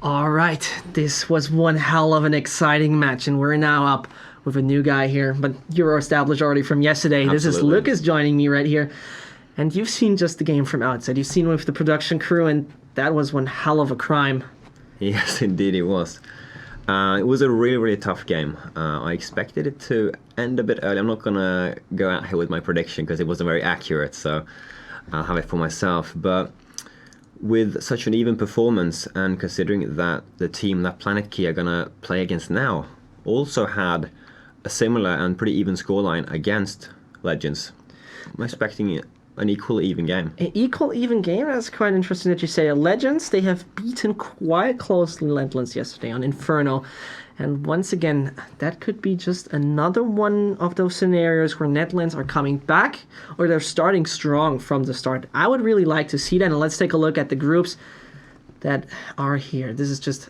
All right, this was one hell of an exciting match, and we're now up with a new guy here. But you're established already from yesterday. This is Absolutely. Lucas joining me right here. And you've seen just the game from outside. You've seen with the production crew, and that was one hell of a crime. Yes, indeed it was. It was a really, really tough game. I expected it to end a bit early. I'm not going to go out here with my prediction because it wasn't very accurate, so I'll have it for myself. But with such an even performance, and considering that the team that Planetkey are going to play against now also had a similar and pretty even scoreline against Legends, I'm expecting an equally even game. An equal even game? That's quite interesting that you say. Legends, they have beaten quite closely Netland yesterday on Inferno. And once again, that could be just another one of those scenarios where Netlands are coming back or they're starting strong from the start. I would really like to see that. And let's take a look at the groups that are here. This is just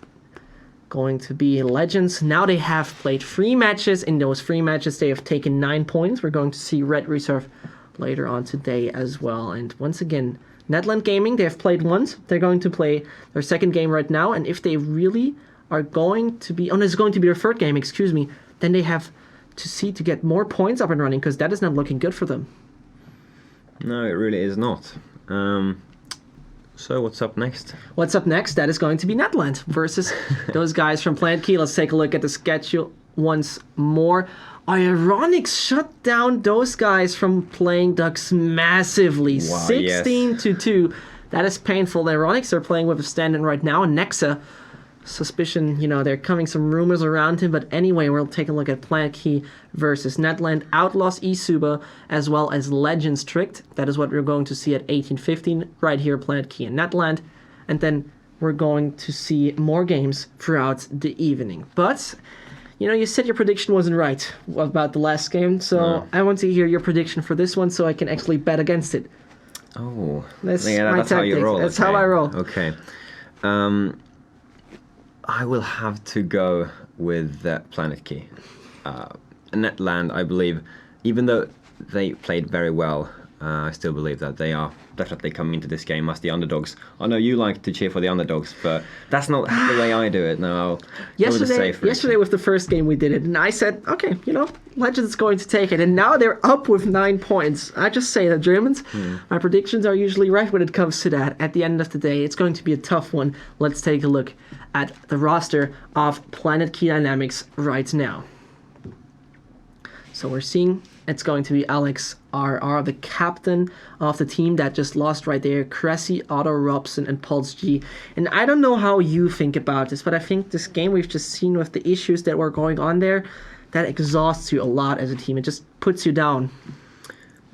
going to be Legends. Now they have played 3 matches. In those 3 matches, they have taken 9 points. We're going to see Red Reserve later on today as well. And once again, Netland Gaming, they have played once. They're going to play their second game right now. And if they really are going to be, it's going to be their third game, excuse me, then they have to see to get more points up and running, because that is not looking good for them. No, it really is not. So what's up next? What's up next? That is going to be Netland versus those guys from Planetkey. Let's take a look at the schedule once more. Ironics shut down those guys from playing Ducks massively. Wow, 16-2. That is painful. The Ironics are playing with a stand-in right now. And Nexa, suspicion, there are coming some rumors around him. But anyway, we'll take a look at Planetkey versus Netland. Outlaws Isuba as well as Legends Tricked. That is what we're going to see at 18:15 right here, Planetkey and Netland. And then we're going to see more games throughout the evening. But you said your prediction wasn't right about the last game, so I want to hear your prediction for this one so I can actually bet against it. Oh, That's yeah, that's how you roll. That's how I roll. Okay. I will have to go with Planetkey. Netland, I believe, even though they played very well, I still believe that they are definitely coming into this game as the underdogs. I know you like to cheer for the underdogs, but that's not the way I do it. No, I'll go with the safe route. Yesterday with the first game we did it, and I said, okay, Legends is going to take it, and now they're up with 9 points. I just say that Germans, my predictions are usually right when it comes to that. At the end of the day, it's going to be a tough one. Let's take a look at the roster of Planetkey Dynamics right now. So we're seeing it's going to be Alex RR, the captain of the team that just lost right there, Cressy, Otto Robson, and Pulse G. And I don't know how you think about this, but I think this game we've just seen with the issues that were going on there, that exhausts you a lot as a team. It just puts you down.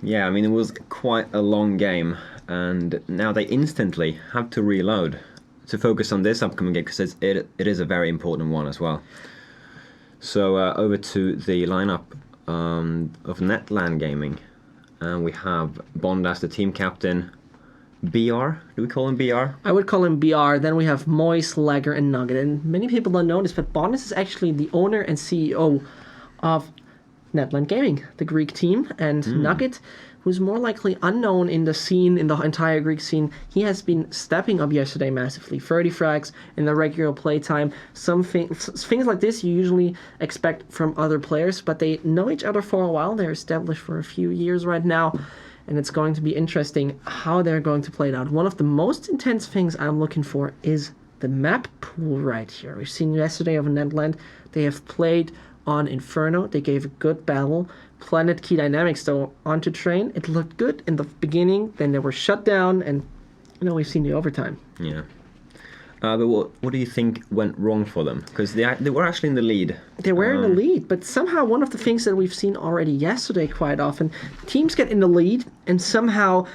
Yeah, I mean, it was quite a long game, and now they instantly have to reload to focus on this upcoming game, because it is a very important one as well. So over to the lineup of Netland Gaming, and we have Bond as the team captain. BR, do we call him BR? I would call him BR. Then we have Moise, Lager, and Nugget. And many people don't know this, but Bond is actually the owner and CEO of Netland Gaming, the Greek team. And Nugget, who's more likely unknown in the scene, in the entire Greek scene, he has been stepping up yesterday massively. 30 frags in the regular playtime. Some things like this you usually expect from other players, but they know each other for a while. They're established for a few years right now, and it's going to be interesting how they're going to play it out. One of the most intense things I'm looking for is the map pool right here. We've seen yesterday of Netland. They have played on Inferno. They gave a good battle. Planetkey Dynamics, though, onto train. It looked good in the beginning, then they were shut down, and we've seen the overtime. Yeah. But what do you think went wrong for them? Because they were actually in the lead. They were in the lead, but somehow one of the things that we've seen already yesterday quite often, teams get in the lead, and somehow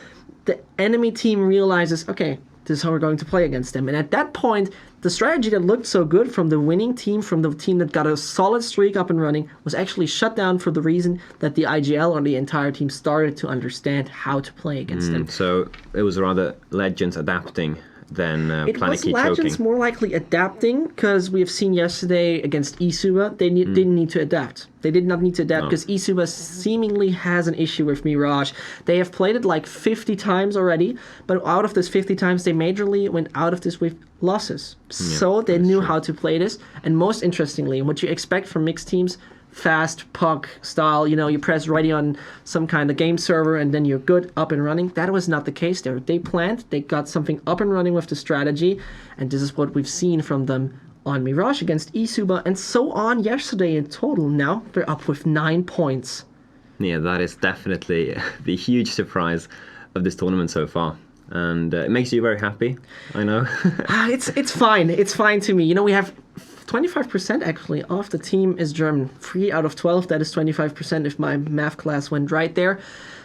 the enemy team realizes, okay, this is how we're going to play against them. And at that point, the strategy that looked so good from the winning team, from the team that got a solid streak up and running, was actually shut down for the reason that the IGL or the entire team started to understand how to play against them. So it was rather Legends adapting than It was Planetkey Legends choking. more likely adapting, because we have seen yesterday against Isuba, they didn't need to adapt. They did not need to adapt No. because Isuba seemingly has an issue with Mirage. They have played it like 50 times already, but out of this 50 times, they majorly went out of this with losses. So they knew how to play this. And most interestingly, what you expect from mixed teams, fast puck style, you press ready on some kind of game server and then you're good, up and running. That was not the case there. They planned, they got something up and running with the strategy, and this is what we've seen from them on Mirage against Isuba and so on yesterday in total. Now they're up with 9 points. Yeah, that is definitely the huge surprise of this tournament so far. And it makes you very happy, I know. It's fine. It's fine to me. We have 25% actually of the team is German. 3 out of 12, that is 25% if my math class went right there.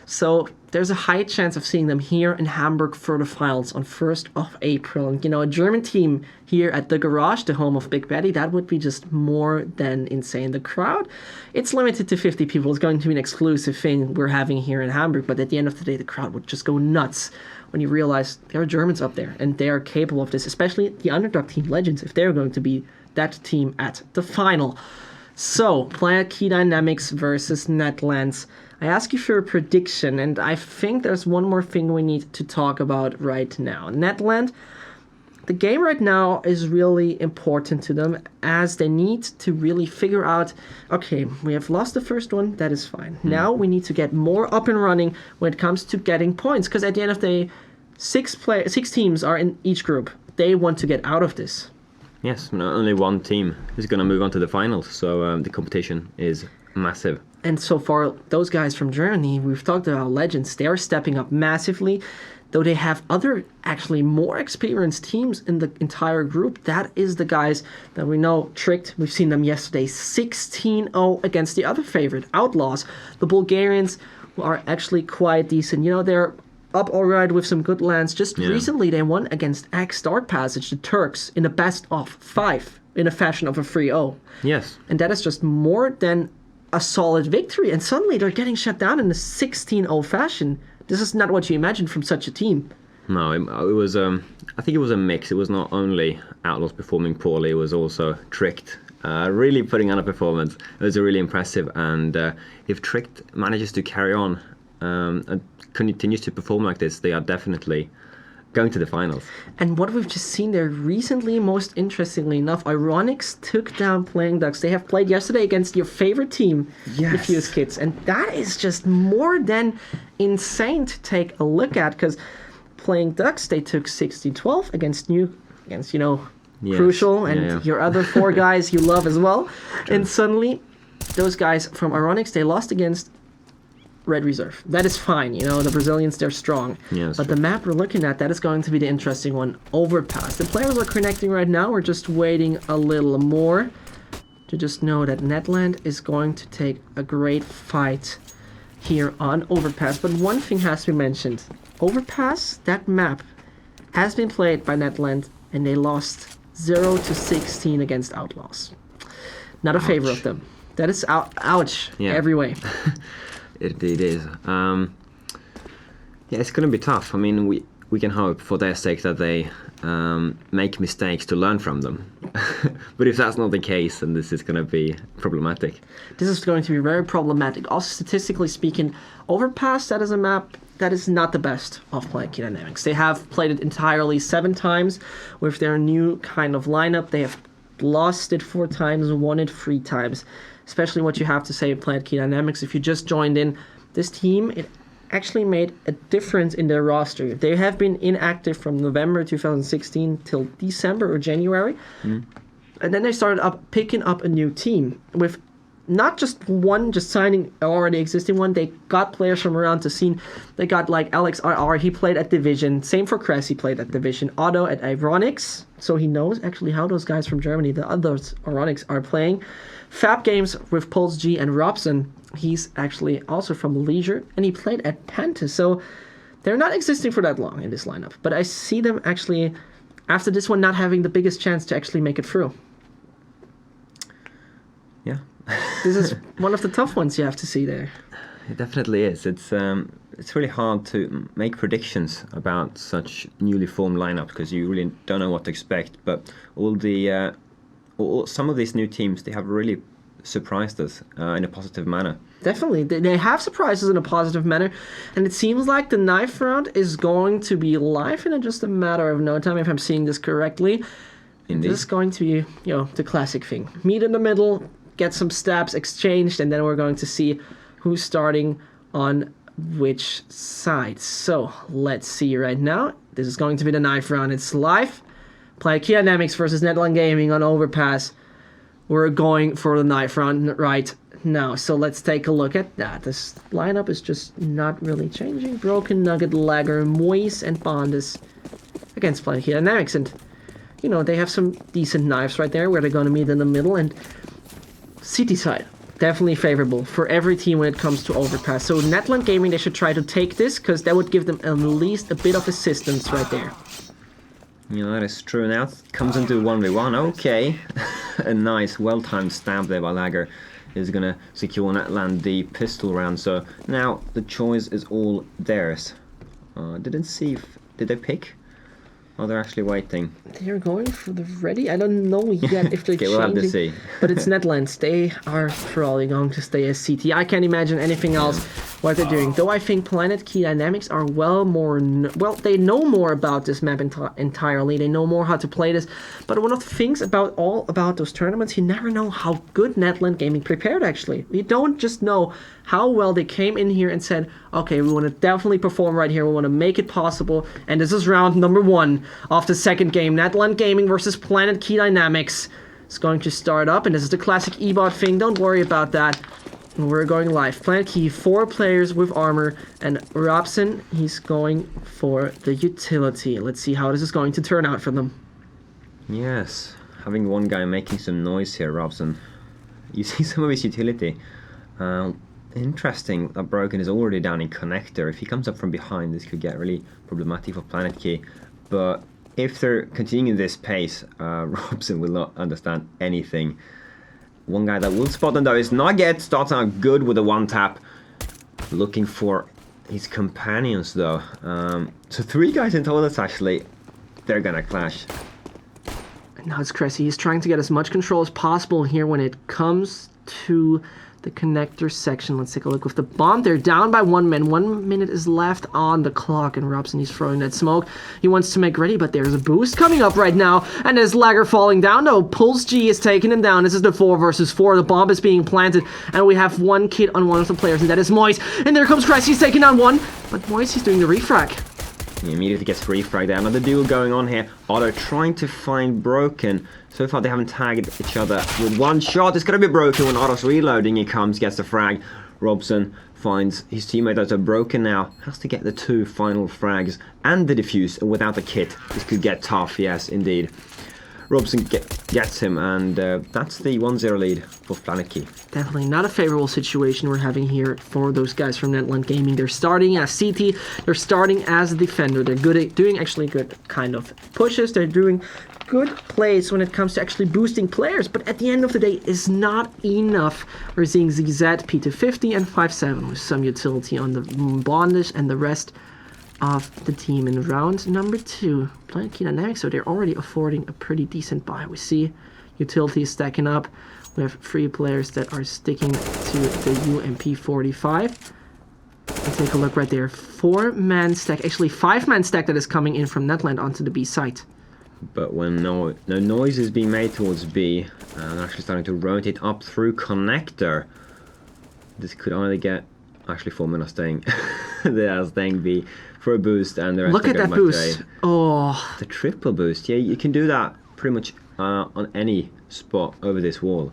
So there's a high chance of seeing them here in Hamburg for the finals on 1st of April. And a German team here at the Garage, the home of Big Betty, that would be just more than insane. The crowd, it's limited to 50 people. It's going to be an exclusive thing we're having here in Hamburg. But at the end of the day, the crowd would just go nuts when you realize there are Germans up there and they are capable of this, especially the underdog team Legends, if they're going to be that team at the final. So, Planetkey Dynamics versus Netlands. I ask you for a prediction, and I think there's one more thing we need to talk about right now. Netland, the game right now is really important to them, as they need to really figure out, okay, we have lost the first one, that is fine. Now we need to get more up and running when it comes to getting points, because at the end of the day, six teams are in each group. They want to get out of this. Yes, only one team is going to move on to the finals, so the competition is massive. And so far, those guys from Germany, we've talked about Legends, they're stepping up massively. Though they have other, actually more experienced teams in the entire group. That is the guys that we know tricked. We've seen them yesterday 16-0 against the other favorite, Outlaws. The Bulgarians are actually quite decent. They're up alright with some good lands. Just recently they won against X Dark Passage, the Turks, in a best of 5 in a fashion of a 3-0. Yes. And that is just more than a solid victory. And suddenly they're getting shut down in a 16-0 fashion. This is not what you imagined from such a team. No, it was. I think it was a mix. It was not only Outlaws performing poorly; it was also Tricked really putting on a performance. It was really impressive. And if Tricked manages to carry on and continues to perform like this, they are definitely going to the finals. And what we've just seen there recently, most interestingly enough, Ironics took down Playing Ducks. They have played yesterday against your favorite team, the Fuse Kids. And that is just more than insane to take a look at, because Playing Ducks, they took 16-12 against Crucial and your other 4 guys you love as well. And suddenly, those guys from Ironics, they lost against Red Reserve. That is fine. The Brazilians, they're strong. Yeah, but the map we're looking at, that is going to be the interesting one. Overpass. The players are connecting right now. We're just waiting a little more to just know that Netland is going to take a great fight here on Overpass. But one thing has to be mentioned. Overpass, that map, has been played by Netland, and they lost 0-16 against Outlaws. Not a favor of them. That is ouch every way. It is. It's going to be tough. I mean, we can hope for their sake that they make mistakes to learn from them. But if that's not the case, then this is going to be problematic. This is going to be very problematic. Also, statistically speaking, Overpass, that is a map that is not the best of Planetkey Dynamics. They have played it entirely 7 times with their new kind of lineup. They have lost it 4 times, won it 3 times. Especially what you have to say of Planetkey Dynamics. If you just joined in, this team, it actually made a difference in their roster. They have been inactive from November 2016 till December or January. And then they started picking up a new team with not just signing an already existing one. They got players from around the scene. They got like Alex RR, he played at Division. Same for Kress, he played at Division. Otto at Ironics, so he knows actually how those guys from Germany, the others Ironics, are playing. Fab Games with Pulse G and Robson. He's actually also from Leisure, and he played at Penta. So they're not existing for that long in this lineup. But I see them actually, after this one, not having the biggest chance to actually make it through. Yeah. This is one of the tough ones you have to see there. It definitely is. It's it's really hard to make predictions about such newly formed lineups because you really don't know what to expect. But some of these new teams, they have really surprised us in a positive manner. Definitely. They have surprises in a positive manner, and it seems like the knife round is going to be live in just a matter of no time, if I'm seeing this correctly. Indeed. This is going to be, the classic thing. Meet in the middle, get some stabs exchanged, and then we're going to see who's starting on which side. So, let's see right now. This is going to be the knife round. It's live. Planetkey Dynamics versus Netland Gaming on Overpass. We're going for the knife round right now. So let's take a look at that. This lineup is just not really changing. Broken, Nugget, Lagger, Moise, and Bondus against Planetkey Dynamics. And, they have some decent knives right there where they're going to meet in the middle. And CT side, definitely favorable for every team when it comes to Overpass. So Netland Gaming, they should try to take this because that would give them at least a bit of assistance right there. That is true. Now it comes into 1v1. Okay. A nice, well-timed stab there by Lagger is going to secure Netland the pistol round. So now the choice is all theirs. Didn't see if... Did they pick? Oh, they're actually waiting. They're going for the ready? I don't know yet if they're okay, changing. we'll have to see. But it's Netlands. They are probably going to stay as CT. I can't imagine anything else what they're doing. Though I think Planetkey Dynamics are they know more about this map entirely. They know more how to play this. But one of the things about those tournaments, you never know how good Netland Gaming prepared, actually. You don't just know how well they came in here and said, okay, we want to definitely perform right here. We want to make it possible. And this is round number 1 of the second game. Netland Gaming versus Planetkey Dynamics. It's going to start up, and this is the classic ebot thing. Don't worry about that. And we're going live. Planetkey, 4 players with armor, and Robson, he's going for the utility. Let's see how this is going to turn out for them. Yes, having one guy making some noise here, Robson. You see some of his utility. Interesting that Broken is already down in connector. If he comes up from behind, this could get really problematic for Planetkey. But if they're continuing this pace, Robson will not understand anything. One guy that will spot them though is Nugget. Starts out good with a one-tap. Looking for his companions though. So 3 guys in total actually. They're gonna clash. Now it's Cressy. He's trying to get as much control as possible here when it comes to the connector section. Let's take a look with the bomb. They're down by 1 man. 1 minute is left on the clock, and Robson, he's throwing that smoke. He wants to make ready, but there's a boost coming up right now, and there's Lagger falling down. No, Pulse G is taking him down. This is the 4 versus 4. The bomb is being planted, and we have 1 kid on one of the players, and that is Moise. And there comes Cressy. He's taking down 1, but Moise, he's doing the refrag. He immediately gets refragged there. Another duel going on here. Otto trying to find Broken. So far they haven't tagged each other with 1 shot. It's going to be Broken when Otto's reloading. He comes, gets the frag. Robson finds his teammate that's Broken now. Has to get the 2 final frags and the defuse without the kit. This could get tough, yes, indeed. Robson gets him, and that's the 1-0 lead for Planetkey. Definitely not a favorable situation we're having here for those guys from Netland Gaming. They're starting as CT, they're starting as a defender. They're good at doing actually good kind of pushes. They're doing good plays when it comes to actually boosting players, but at the end of the day, it's not enough. We're seeing ZZ, P250, and 5-7 with some utility on the Bondish and the rest of the team in round number 2. Planetkey Dynamics, so they're already affording a pretty decent buy. We see utility stacking up. We have 3 players that are sticking to the UMP45. Let's take a look right there. 4-man stack, actually 5-man stack that is coming in from Netland onto the B site. But when no noise is being made towards B, they're actually starting to rotate up through connector. This could either get... Actually, 4 men are staying. They are staying B for a boost, and the rest look are at going that back boost. to A. Oh, The triple boost. Yeah, you can do that pretty much on any spot over this wall.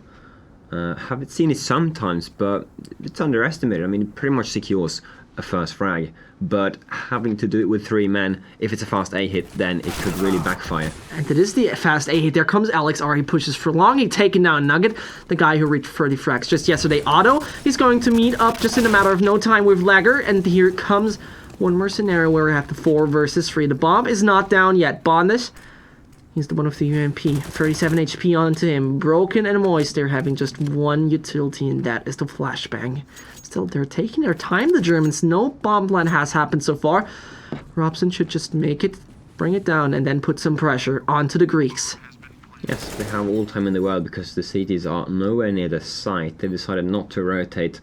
Haven't seen it sometimes, but it's underestimated. I mean, it pretty much secures a first frag, but having to do it with 3 men, if it's a fast A hit, then it could really backfire. and it is the fast A hit. There comes Alex R. He pushes for long. He's taking down Nugget, the guy who reached 30 frags just yesterday. Otto, he's going to meet up just in a matter of no time with Lagger, and here comes one more scenario where we have the 4 versus 3. The bomb is not down yet. Bondish, He's the one with the UMP. 37 HP onto him. Broken and Moist, they're having just one utility, and that is the flashbang. Still, they're taking their time, the Germans. No bomb plan has happened so far. Robson should just make it, bring it down, and then put some pressure onto the Greeks. Yes, they have all time in the world because the cities are nowhere near the site. They've decided not to rotate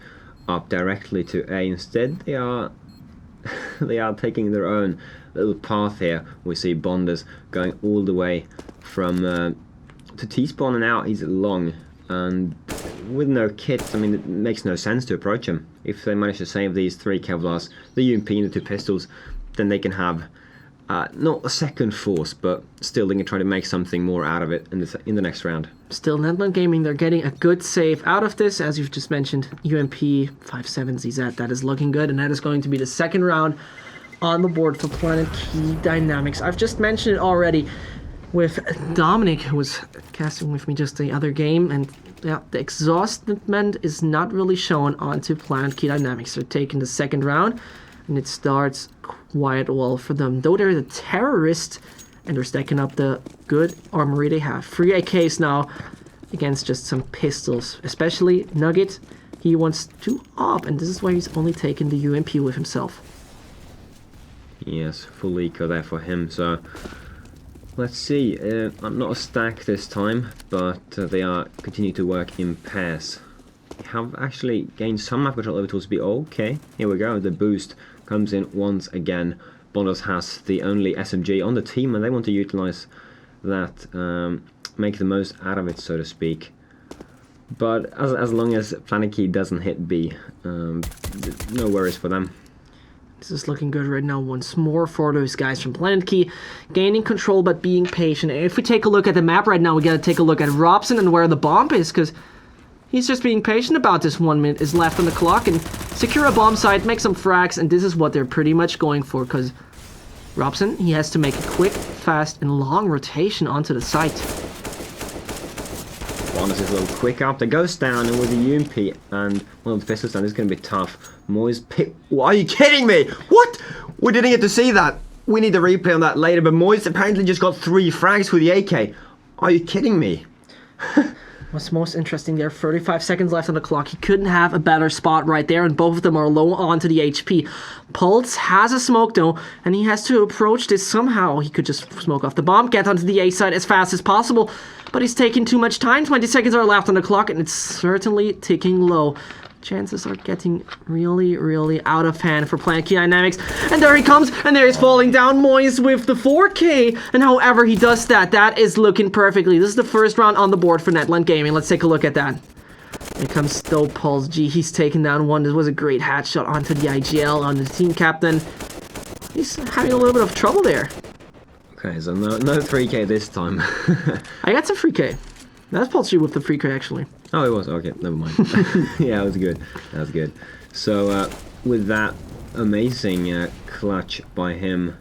up directly to A. Instead, they are taking their own little path here. We see Bonders going all the way from to T-spawn and out. He's long, and with no kit, I mean, it makes no sense to approach him. If they manage to save these 3 Kevlars, the UMP and the 2 pistols, then they can have not a second force, but still they can try to make something more out of it in the next round. Still, Netland Gaming, they're getting a good save out of this, as you've just mentioned. UMP 5.7 ZZ, that is looking good, and that is going to be the second round on the board for Planetkey Dynamics. I've just mentioned it already with Dominic, who was casting with me just the other game, and yeah, the exhaustment is not really shown onto Planetkey Dynamics. They're taking the second round, and it starts quite well for them. Though they're the terrorists, and they're stacking up the good armory they have. 3 AKs now against just some pistols, especially Nugget. He wants to up, and this is why he's only taken the UMP with himself. Yes, full eco there for him, so let's see. Not a stack this time, but they are continuing to work in pairs. They have actually gained some map control over towards B. Okay, here we go, the boost comes in once again. Bonders has the only SMG on the team, and they want to utilize that, make the most out of it, so to speak. But as long as Planetkey doesn't hit B, no worries for them. This is looking good right now once more for those guys from Planetkey, gaining control but being patient. And if we take a look at the map right now, we gotta take a look at Robson and where the bomb is, because he's just being patient about this. 1 minute is left on the clock, and secure a bomb site, make some frags, and this is what they're pretty much going for, because Robson, he has to make a quick, fast, and long rotation onto the site. Bonders is a little quick up. They goes down, and with the UMP and one of the pistols down, this is going to be tough. Moyes pick. Are you kidding me? What? We didn't get to see that. We need a replay on that later, but Moyes apparently just got 3 frags with the AK. Are you kidding me? What's most interesting there, 35 seconds left on the clock. He couldn't have a better spot right there, and both of them are low onto the HP. Pulse has a smoke though, and he has to approach this somehow. He could just smoke off the bomb, get onto the A side as fast as possible, but he's taking too much time. 20 seconds are left on the clock, and it's certainly ticking low. Chances are getting really, really out of hand for Planetkey Dynamics. And there he comes, and there he's falling down. Moyes with the 4K. And however he does that, that is looking perfectly. This is the first round on the board for Netland Gaming. Let's take a look at that. Here comes Stowe Pulse G. He's taken down one. This was a great hat shot onto the IGL, on the team captain. He's having a little bit of trouble there. Okay, so no 3K this time. I got some 3K. That's Pulse G with the 3K actually. Oh, it was? Okay, never mind. Yeah, that was good. That was good. So, with that amazing clutch by him,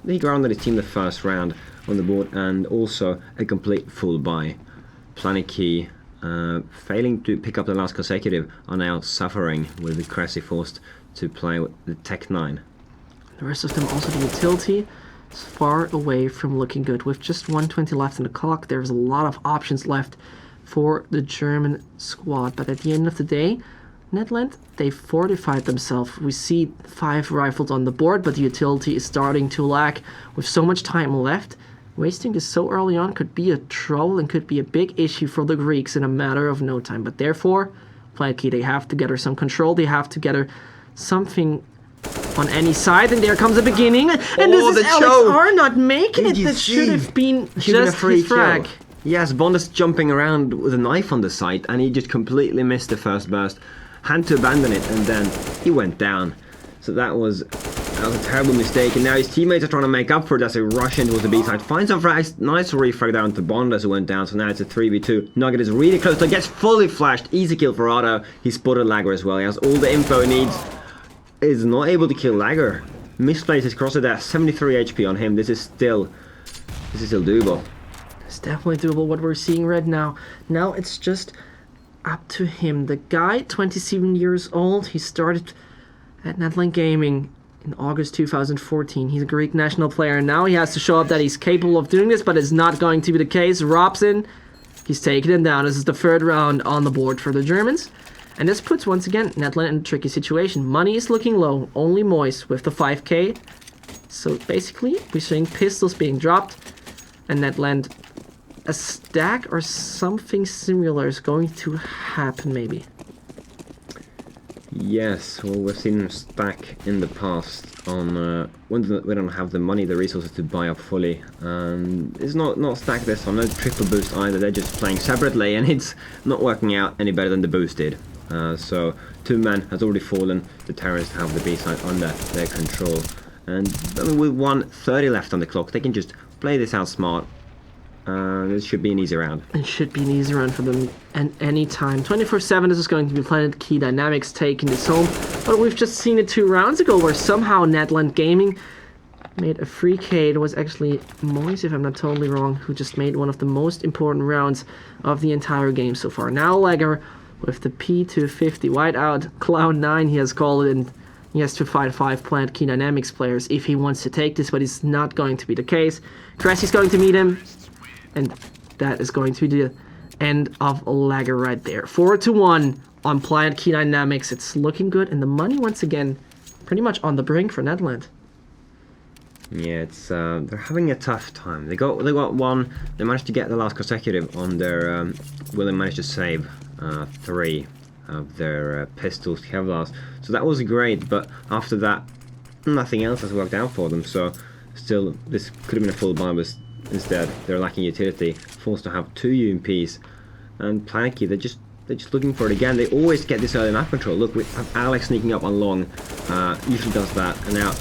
he grounded his team the first round on the board, and also a complete full buy. Planetkey, failing to pick up the last consecutive, are now suffering with the Cressy forced to play with the Tech 9. The rest of them also the utility is far away from looking good. With just 120 left on the clock, there's a lot of options left for the German squad, but at the end of the day, Netland, they fortified themselves. We see 5 rifles on the board, but the utility is starting to lack. With so much time left, wasting this so early on could be a trouble and could be a big issue for the Greeks in a matter of no time. But therefore, Planetkey, they have to gather some control. They have to gather something on any side, and there comes the beginning. And this is Alex R not making it. That should have been just his frag. Yes, Bonders jumping around with a knife on the site, and he just completely missed the first burst. Had to abandon it, and then he went down. So that was a terrible mistake, and now his teammates are trying to make up for it as they rush into the B side. Find some frags, nice refrag down to Bonders who went down, so now it's a 3v2. Nugget is really close, so gets fully flashed. Easy kill for Otto. He spotted Lager as well. He has all the info he needs. Is not able to kill Lager. Misplaces his crosser there, 73 HP on him. This is still doable. It's definitely doable what we're seeing right now. Now it's just up to him. The guy, 27 years old, he started at Netland Gaming in August 2014. He's a Greek national player, and now he has to show up that he's capable of doing this, but it's not going to be the case. Robson, he's taking him down. This is the third round on the board for the Germans. And this puts, once again, Netland in a tricky situation. Money is looking low, only Moise with the 5k. So basically, we're seeing pistols being dropped, and Netland, a stack or something similar is going to happen, maybe. Yes, well, we've seen them stack in the past on when we don't have the money, the resources to buy up fully. It's not stacked this on, no triple boost either. They're just playing separately, and it's not working out any better than the boost did. So 2 men has already fallen. The terrorists have the B side under their control, and I mean, with 1:30 left on the clock, they can just play this out smart. This should be an easy round. It should be an easy round for them at any time. 24/7, this is going to be Planetkey Dynamics taking this home. But we've just seen it 2 rounds ago where somehow Netland Gaming made a free K. It was actually Moise, if I'm not totally wrong, who just made one of the most important rounds of the entire game so far. Now Legger with the P250 whiteout. Cloud9, he has called it, and he has to fight 5 Planetkey Dynamics players if he wants to take this, but it's not going to be the case. Cressy's going to meet him. And that is going to be the end of Lager right there. 4-1 on Planetkey Dynamics. It's looking good, and the money once again pretty much on the brink for Netland. Yeah, it's they're having a tough time. They got 1. They managed to get the last consecutive on their. Well, they managed to save 3 of their pistols, Kevlars. So that was great, but after that, nothing else has worked out for them. So still, this could have been a full buy, but instead, they're lacking utility, forced to have 2 UMPs, and Planetkey, they're just looking for it again. They always get this early map control. Look, we have Alex sneaking up on long, usually does that, and now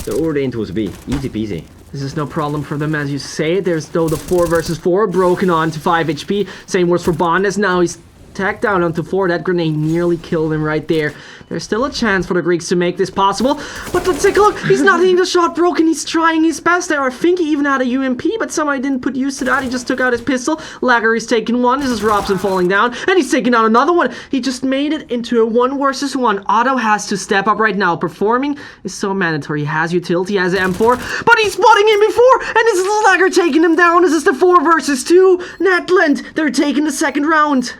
they're already in towards B. Easy peasy. This is no problem for them, as you say. There's though the 4 versus 4, broken on to 5 HP. Same works for Bondes. Now he's tacked down onto 4. That grenade nearly killed him right there. There's still a chance for the Greeks to make this possible. But let's take a look. He's not hitting the shot broken. He's trying his best there. I think he even had a UMP, but somebody didn't put use to that. He just took out his pistol. Lager is taking 1. This is Robson falling down. And he's taking out another one. He just made it into a 1 versus 1. Otto has to step up right now. Performing is so mandatory. He has utility, he has an M4, but he's spotting him before. And this is Lager taking him down. This is the 4 versus 2. Netland, they're taking the 2nd round.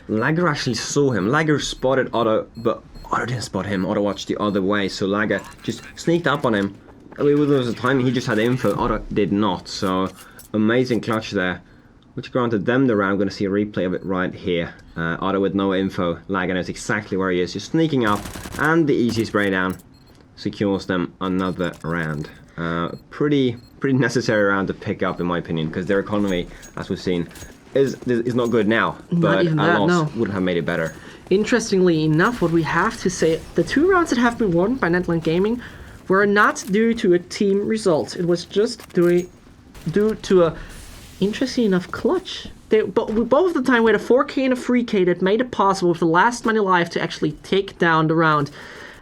Lager actually saw him. Lager spotted Otto, but Otto didn't spot him. Otto watched the other way, so Lager just sneaked up on him. I mean, there was a time he just had info, Otto did not, so amazing clutch there, which granted them the round. I'm going to see a replay of it right here. Otto with no info, Lager knows exactly where he is, just sneaking up, and the easy spray down secures them another round. Pretty necessary round to pick up, in my opinion, because their economy, as we've seen, is not good now, but a loss wouldn't have made it better. Interestingly enough, what we have to say, the 2 rounds that have been won by Netland Gaming were not due to a team result. It was just due to a, interesting enough, clutch. Both of the time we had a 4K and a 3K that made it possible with the last man alive to actually take down the round.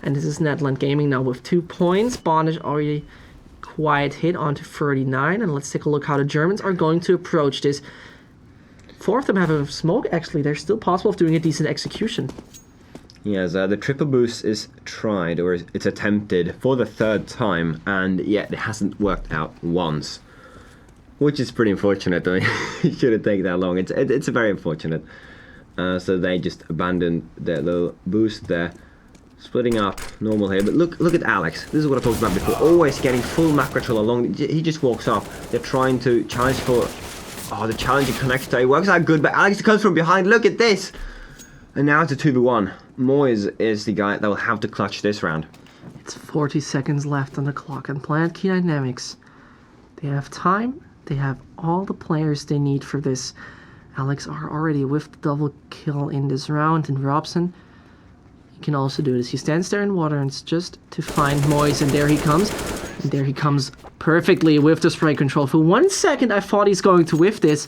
And this is Netland Gaming now with 2 points. Bondage already quite hit onto 39. And let's take a look how the Germans are going to approach this. 4 of them have a smoke, actually. They're still possible of doing a decent execution. Yes, the triple boost is tried, or it's attempted for the 3rd time, and yet it hasn't worked out once. Which is pretty unfortunate. I mean, it shouldn't take that long. It's very unfortunate. So they just abandoned their little boost there. Splitting up, normal here. But look at Alex. This is what I talked about before. Always getting full map control along. He just walks up. They're trying to challenge for... Oh, the challenging connector, it works out good, but Alex comes from behind, look at this! And now it's a 2v1. Moise is the guy that will have to clutch this round. It's 40 seconds left on the clock, and Planetkey Dynamics, they have time, they have all the players they need for this. Alex are already with the double kill in this round, and Robson, he can also do this. He stands there in water, and it's just to find Moise, and there he comes. And there he comes perfectly with the spray control. For 1 second, I thought he's going to whiff this.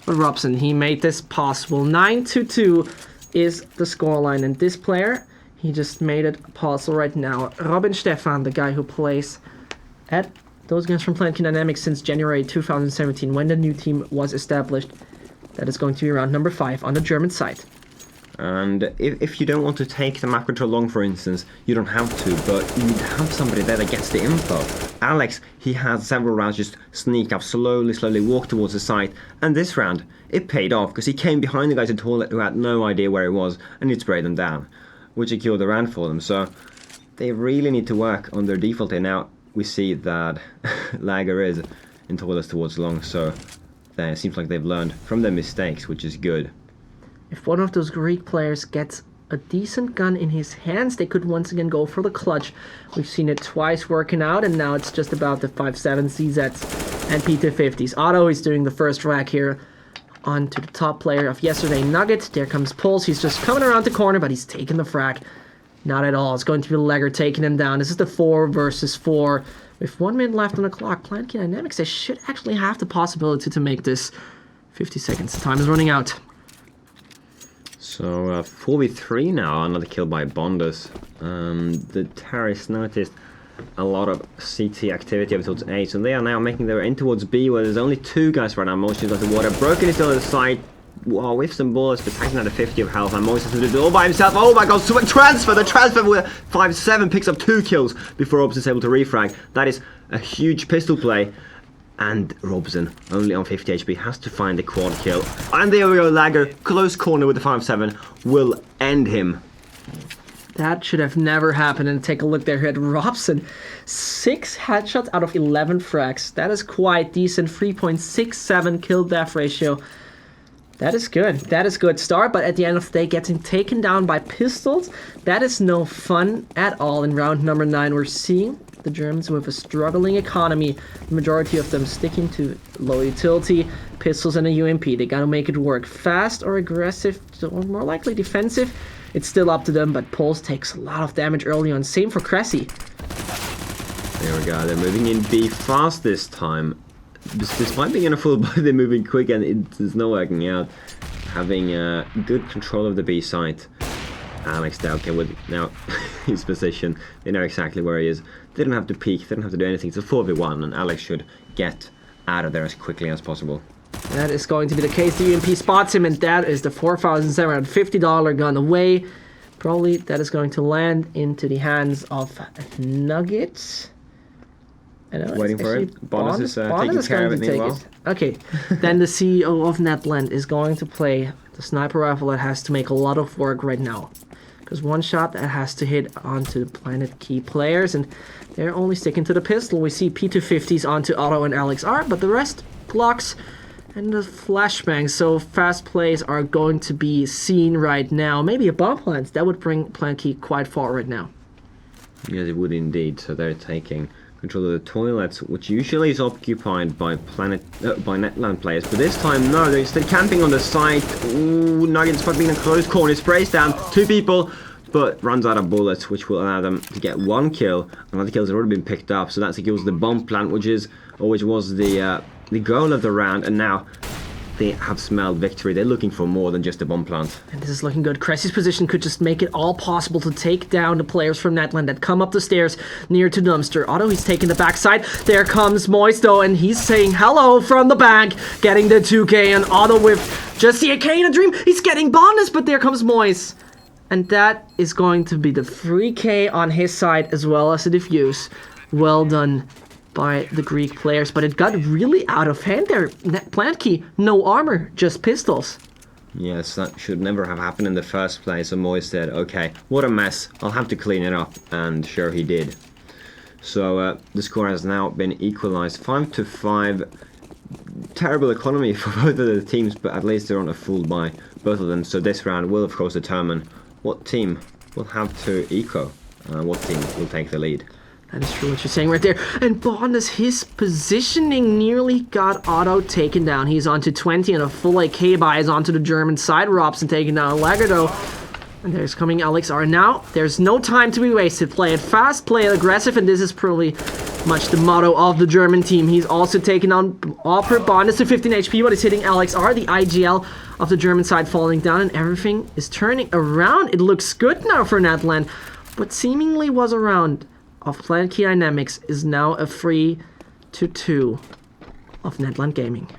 But Robson, he made this possible. 9-2 is the scoreline. And this player, he just made it possible right now. Robin Stefan, the guy who plays at those guys from Planetkey Dynamics since January 2017, when the new team was established. That is going to be round number 5 on the German side. And if you don't want to take the map control long, for instance, you don't have to, but you need to have somebody there that gets the info. Alex, he had several rounds just sneak up, slowly walk towards the site, and this round, it paid off, because he came behind the guys in toilet who had no idea where he was, and he'd sprayed them down, which secured the round for them. So they really need to work on their default here. Now we see that Lager is in toilets towards long, so it seems like they've learned from their mistakes, which is good. If one of those Greek players gets a decent gun in his hands, they could once again go for the clutch. We've seen it twice working out, and now it's just about the 5.7 CZs and P250s. Otto is doing the first rack here onto the top player of yesterday, Nugget. There comes Pulse. He's just coming around the corner, but he's taking the frag. Not at all. It's going to be Legger taking him down. This is the 4 versus 4. With 1 minute left on the clock, Planetkey Dynamics, they should actually have the possibility to make this 50 seconds. Time is running out. So 4v3 now, another kill by Bondus. The terrorists noticed a lot of CT activity over towards A, so they are now making their way in towards B, where there's only 2 guys right now. Moisture got the water, Broken is still on the side. Wow, with some bullets, but taking out a 50 of health, and Moisture to the all by himself. Oh my god, so transfer! The transfer with 5-7 picks up 2 kills before Robson is able to refrag. That is a huge pistol play. And Robson, only on 50 HP, has to find the quad kill. And there we go, Lager, close corner with the 5-7, will end him. That should have never happened. And take a look there at Robson. 6 headshots out of 11 frags. That is quite decent. 3.67 kill-death ratio. That is good. That is good start, but at the end of the day, getting taken down by pistols, that is no fun at all. In round number 9, we're seeing the Germans with a struggling economy, the majority of them sticking to low utility, pistols and a UMP. They gotta make it work fast or aggressive, or more likely defensive. It's still up to them, but Pulse takes a lot of damage early on. Same for Cressy. There we go, they're moving in B fast this time. Despite being in a full body, they're moving quick and it's not working out. Having good control of the B site. Alex Dowke with now his position. They know exactly where he is. They don't have to peek, they don't have to do anything. It's a 4v1 and Alex should get out of there as quickly as possible. That is going to be the case. The UMP spots him, and that is the $4,750 gun away. Probably that is going to land into the hands of Nuggets. Waiting for it. Bonus is taking care of it meanwhile. Okay, then the CEO of Netland is going to play the sniper rifle that has to make a lot of work right now. Because one shot that has to hit onto the Planetkey players, and they're only sticking to the pistol. We see P250s onto Otto and Alex R, but the rest, Glocks and the flashbangs. So fast plays are going to be seen right now. Maybe a bomb plant. That would bring Planetkey quite far right now. Yes, it would indeed. So they're taking control of the toilets, which usually is occupied by Netland players, but this time no, they're still camping on the site. Ooh, Nuggets being in a close corner, sprays down 2 people, but runs out of bullets, which will allow them to get 1 kill. Another kill has already been picked up, so that secures the bomb plant, which was the goal of the round, and now they have smelled victory. They're looking for more than just a bomb plant. And this is looking good. Cressy's position could just make it all possible to take down the players from Netland that come up the stairs near to Dumpster. Otto, he's taking the backside. There comes Moisto, and he's saying hello from the back, getting the 2K, and Otto with just the AK in a dream. He's getting bonus, but there comes Mois. And that is going to be the 3K on his side, as well as the defuse. Well done by the Greek players, but it got really out of hand there. Planetkey, no armor, just pistols. Yes, that should never have happened in the first place. So Moise said, okay, what a mess, I'll have to clean it up, and sure he did. So the score has now been equalized 5-5. Terrible economy for both of the teams, but at least they're on a full buy, both of them. So this round will of course determine what team will have to eco, what team will take the lead. That is true what you're saying right there. And Bondus, his positioning nearly got Otto taken down. He's onto 20 and a full AK buy is onto the German side. Robson taking down Lagardo. And there's coming Alex R. Now, there's no time to be wasted. Play it fast, play it aggressive, and this is probably much the motto of the German team. He's also taken on Opera Bondus to 15 HP, but he's hitting Alex R. The IGL of the German side falling down, and everything is turning around. It looks good now for Netland. What seemingly was a round of Planetkey Dynamics is now a 3-2 of Netland Gaming.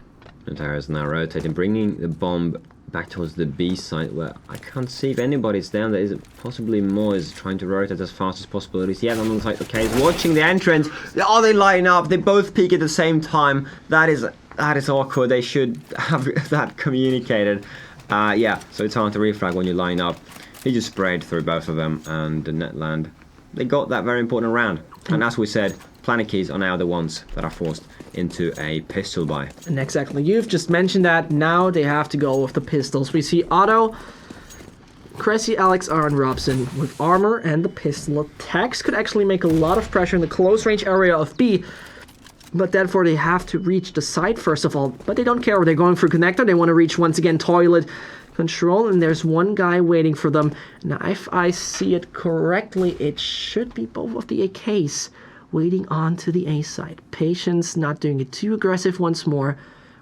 Natara is now rotating, bringing the bomb back towards the B side where I can't see if anybody's down there. Is it possibly Moyes trying to rotate as fast as possible? He's yet on the side. Okay, he's watching the entrance. Are they lining up? They both peak at the same time. That is awkward. They should have that communicated. Yeah, so it's hard to reflag when you line up. He just sprayed through both of them, and the Netland, they got that very important round. And as we said, Planetkeys are now the ones that are forced into a pistol buy. And exactly, you've just mentioned that. Now they have to go with the pistols. We see Otto, Cressy, Alex R, and Robson with armor and the pistol attacks. Could actually make a lot of pressure in the close range area of B. But therefore they have to reach the side first of all. But they don't care. They're going for connector. They want to reach once again toilet control. And there's one guy waiting for them. Now if I see it correctly, it should be both of the AKs waiting on to the A side. Patience, not doing it too aggressive once more.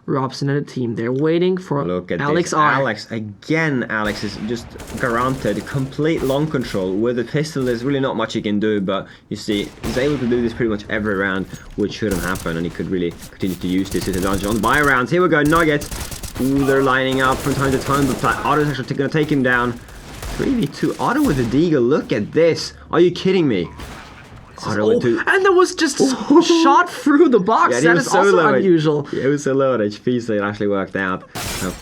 Robson and the team, they're waiting for Alex R. Alex, again, Alex is just granted complete long control. With the pistol, there's really not much he can do, but you see, he's able to do this pretty much every round, which shouldn't happen, and he could really continue to use this advantage on the buy rounds. Here we go, Nugget. Ooh, they're lining up from time to time, but Otto's actually going to take him down. 3v2, Otto with the deagle, look at this. Are you kidding me? And there was just shot through the box. Yeah, that is so also unusual. Yeah, it was so low at HP, so it actually worked out.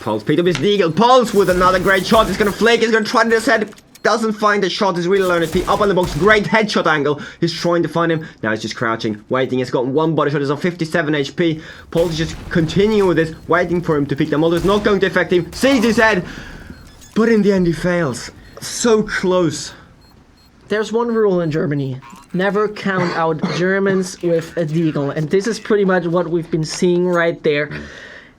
Pulse picked up his deagle. Pulse with another great shot. He's going to flake. He's going to try to his head. Doesn't find the shot. He's really low on HP. Up on the box. Great headshot angle. He's trying to find him. Now he's just crouching, waiting. He's got one body shot. He's on 57 HP. Pulse is just continuing with this, waiting for him to pick them. Although it's not going to affect him. Sees his head. But in the end, he fails. So close. There's one rule in Germany. Never count out Germans with a deagle. And this is pretty much what we've been seeing right there.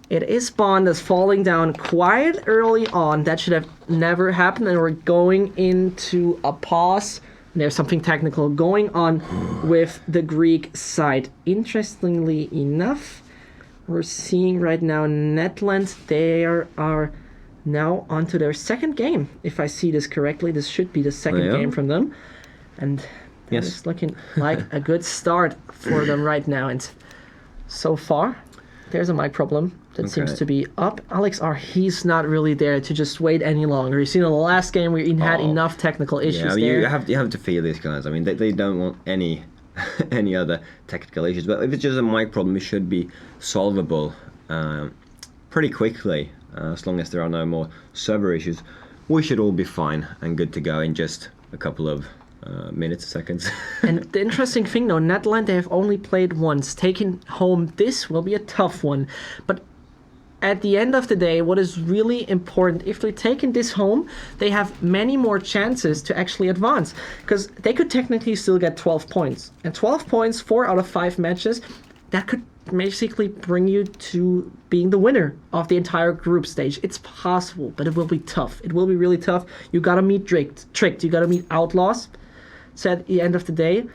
It is Bond that's falling down quite early on. That should have never happened. And we're going into a pause. There's something technical going on with the Greek side. Interestingly enough, we're seeing right now Netland, they are now onto their second game. If I see this correctly, this should be the second game from them. And it's looking like a good start for them right now. And so far, there's a mic problem that seems to be up. Alex R, he's not really there to just wait any longer. You see in the last game we had enough technical issues I mean, there. You have to feel these guys. I mean, they don't want any other technical issues. But if it's just a mic problem, it should be solvable pretty quickly. As long as there are no more server issues, we should all be fine and good to go in just a couple of minutes, seconds. And the interesting thing though, Netland, they have only played once. Taking home this will be a tough one. But at the end of the day, what is really important, if they're taking this home, they have many more chances to actually advance. Because they could technically still get 12 points. And 12 points, 4 out of 5 matches, that could basically bring you to being the winner of the entire group stage. It's possible, but it will be tough. It will be really tough. You gotta meet Tricked. You gotta meet Outlaws. So at the end of the day,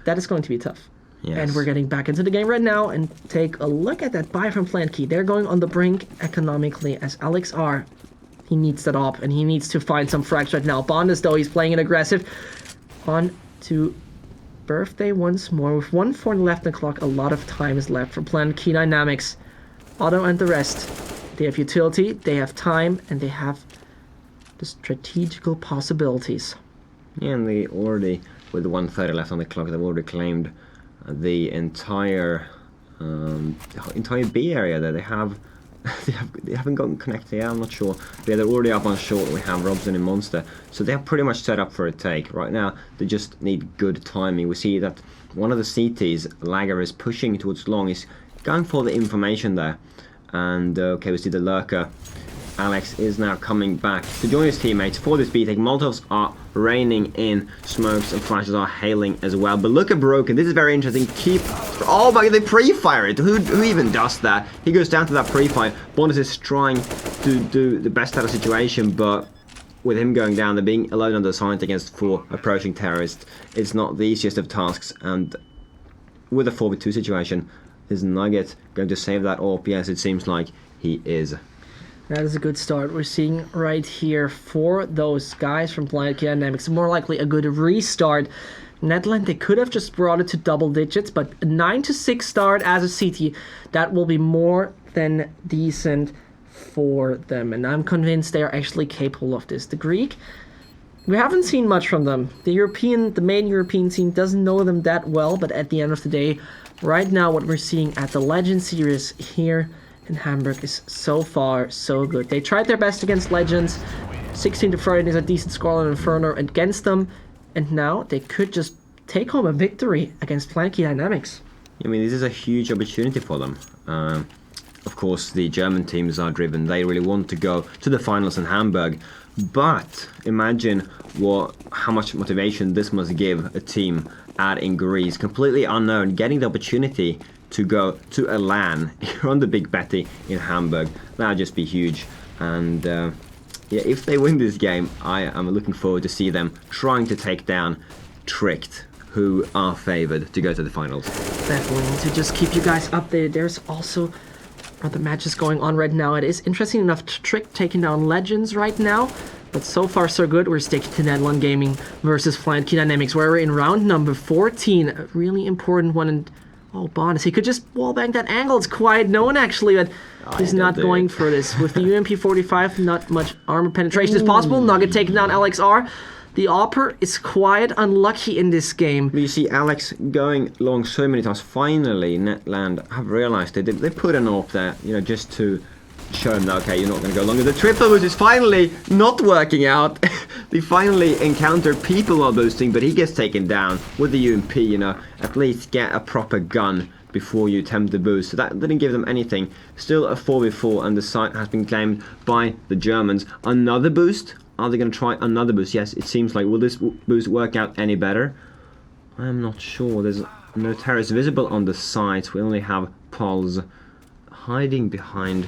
that is going to be tough. Yes. And we're getting back into the game right now and take a look at that buy from Planetkey. They're going on the brink economically as Alex R. He needs that up and he needs to find some frags right now. Bondas, though, he's playing it aggressive. On to Birthday once more. With 1:4 left on the clock, a lot of time is left for Planetkey Dynamics. Otto and the rest. They have utility, they have time, and they have the strategical possibilities. Yeah, and they already, with 1:30 left on the clock, they've already claimed the entire B area there. They haven't gotten connected yet, I'm not sure. Yeah, they're already up on short. We have Robson and Monster, so they're pretty much set up for a take. Right now, they just need good timing. We see that one of the CTs, Lager, is pushing towards long. He's going for the information there. And okay, we see the Lurker. Alex is now coming back to join his teammates for this B take. Molotovs are raining in, smokes and flashes are hailing as well. But look at Broken, this is very interesting. Oh my god, they pre-fire it. Who even does that? He goes down to that pre-fire. Bonus is trying to do the best out of the situation, but with him going down, they're being alone on the side against 4 approaching terrorists. It's not the easiest of tasks, and with a 4v2 situation, is Nugget going to save that AWP? Yes, it seems like he is. That is a good start. We're seeing right here for those guys from Planetkey Dynamics, more likely a good restart. Netland, they could have just brought it to double digits, but a 9-6 start as a CT, that will be more than decent for them, and I'm convinced they are actually capable of this. The Greek, we haven't seen much from them. The main European team doesn't know them that well, but at the end of the day, right now what we're seeing at the Legend Series here in Hamburg is so far so good. They tried their best against Legends. 16-13 is a decent score on Inferno against them, and now they could just take home a victory against Planetkey Dynamics. I mean, this is a huge opportunity for them. Of course, the German teams are driven. They really want to go to the finals in Hamburg. But imagine how much motivation this must give a team in Greece, completely unknown, getting the opportunity to go to a LAN on the Big Betty in Hamburg. That would just be huge. And yeah, if they win this game, I am looking forward to see them trying to take down Tricked, who are favored to go to the finals. Definitely to just keep you guys updated. There's also other matches going on right now. It is interesting enough to Trick taking down Legends right now, but so far so good. We're sticking to Netland Gaming versus Planetkey Dynamics, where we're in round number 14. A really important one. And oh, Bonus, he could just wallbang that angle. It's quite known actually, but he's not going for this. With the UMP-45, not much armor penetration is possible. Nugget taking down LXR. The Opera is quite unlucky in this game. You see Alex going long so many times. Finally, Netland have realized they put an AWP there, you know, just to show him that, okay, you're not going to go longer. The triple boost is finally not working out. They finally encounter people while boosting, but he gets taken down with the UMP, you know. At least get a proper gun before you attempt the boost. So that didn't give them anything. Still a 4v4, and the site has been claimed by the Germans. Another boost? Are they going to try another boost? Yes, it seems like. Will this boost work out any better? I'm not sure. There's no terrorists visible on the site. We only have Pulse hiding behind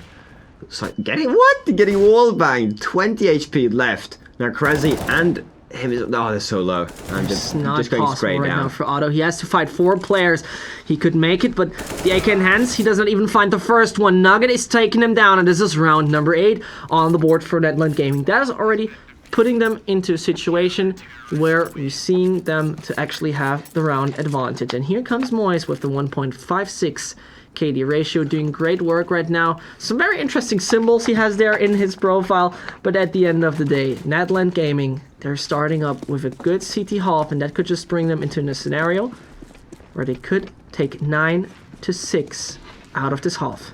the site. Getting wall banged. 20 HP left. Now Crazy and him is... Oh, they're so low. And just going straight right down. Now for Otto. He has to fight 4 players. He could make it, but the AK in hands, he doesn't even find the first one. Nugget is taking him down, and this is round number 8 on the board for Netland Gaming. That is already putting them into a situation where you're seeing them to actually have the round advantage. And here comes Moise with the 1.56 KD ratio, doing great work right now. Some very interesting symbols he has there in his profile, but at the end of the day, Netland Gaming, they're starting up with a good CT half, and that could just bring them into a scenario where they could take 9-6 out of this half.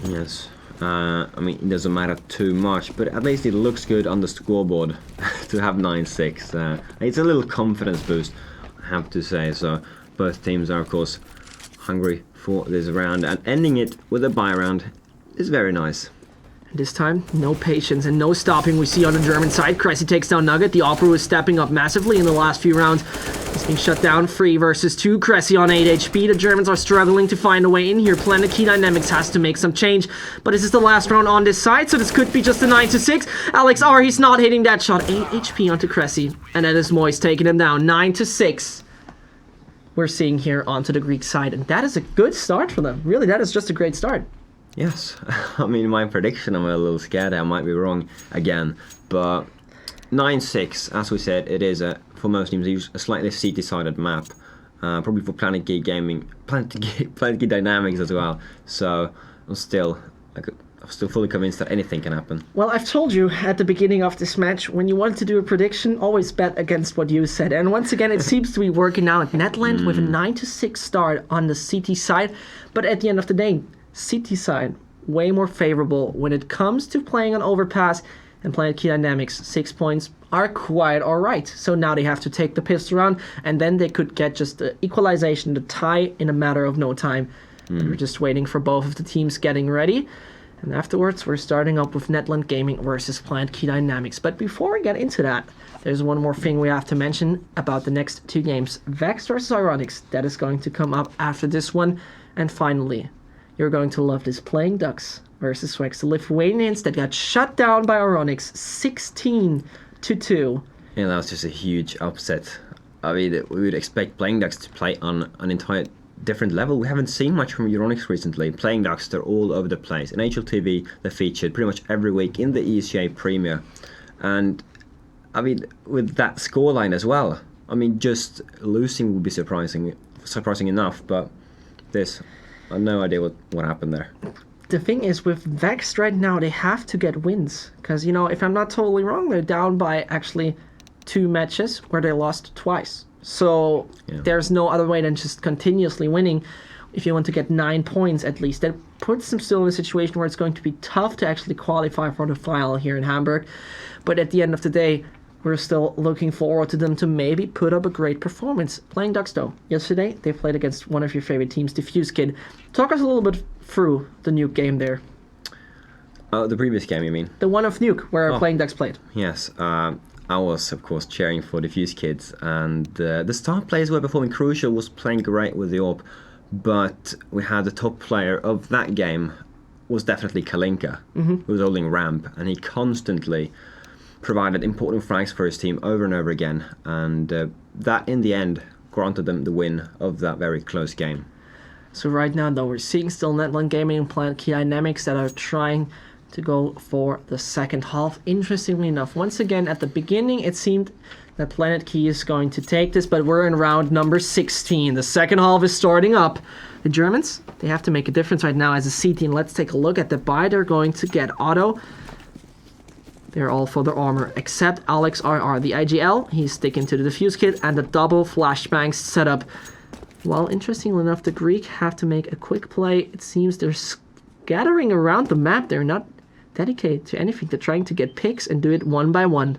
Yes. I mean, it doesn't matter too much, but at least it looks good on the scoreboard to have 9-6. It's a little confidence boost, I have to say. So both teams are, of course, hungry for this round, and ending it with a bye round is very nice. This time, no patience and no stopping we see on the German side. Cressy takes down Nugget. The Opera was stepping up massively in the last few rounds. He's being shut down. 3 versus 2. Cressy on 8 HP. The Germans are struggling to find a way in here. Planetkey Dynamics has to make some change. But this is the last round on this side, so this could be just a 9-6. Alex R, he's not hitting that shot. 8 HP onto Cressy. And that is Moise taking him down. 9-6. We're seeing here onto the Greek side. And that is a good start for them. Really, that is just a great start. Yes, I mean, my prediction, I'm a little scared I might be wrong again, but 9-6, as we said, it is, for most teams, use a slightly CT-sided map, probably for Planetkey Gaming, Planetkey Dynamics as well, so I'm still fully convinced that anything can happen. Well, I've told you at the beginning of this match, when you want to do a prediction, always bet against what you said, and once again, it seems to be working out. Netland with a 9-6 start on the CT side, but at the end of the day, CT side, way more favorable when it comes to playing on overpass, and Planetkey Dynamics 6 points are quite alright. So now they have to take the pistol round, and then they could get just the equalization, the tie in a matter of no time. And we're just waiting for both of the teams getting ready. And afterwards, we're starting up with Netland Gaming versus Planetkey Dynamics. But before we get into that, there's one more thing we have to mention about the next 2 games. Vex versus Ironics, that is going to come up after this one. And finally, you're going to love this. Playing Ducks versus Swex. The Lithuanians that got shut down by Ironics 16-2. Yeah, that was just a huge upset. I mean, we would expect Playing Ducks to play on an entire different level. We haven't seen much from Ironics recently. Playing Ducks, they're all over the place. In HLTV, they're featured pretty much every week in the ESGA Premier. And, I mean, with that scoreline as well, I mean, just losing would be surprising enough, but this... I have no idea what happened there. the thing is, with Vex right now, they have to get wins. Because, if I'm not totally wrong, they're down by actually 2 matches where they lost twice. So there's no other way than just continuously winning if you want to get 9 points at least. That puts them still in a situation where it's going to be tough to actually qualify for the final here in Hamburg. But at the end of the day, we're still looking forward to them to maybe put up a great performance. Playing Ducks, though. Yesterday, they played against one of your favorite teams, the Fuse Kid. Talk us a little bit through the Nuke game there. The previous game, you mean? The one of Nuke, where Playing Ducks played. Yes. I was, of course, cheering for the Fuse Kids. And the star players were performing. Crucial was playing great with the AWP. But we had the top player of that game was definitely Kalinka, who was holding ramp. And he constantly provided important frags for his team over and over again, and that in the end granted them the win of that very close game. So right now, though, we're seeing still Netland Gaming and Planetkey Dynamics that are trying to go for the second half. Interestingly enough, once again at the beginning it seemed that Planetkey is going to take this, but we're in round number 16. The second half is starting up. The Germans, they have to make a difference right now as a C team. Let's take a look at the buy they're going to get. Otto, they're all for the armor, except Alex RR. The IGL, he's sticking to the defuse kit and the double flashbang setup. Well, interestingly enough, the Greek have to make a quick play. It seems they're scattering around the map. They're not dedicated to anything. They're trying to get picks and do it one by one.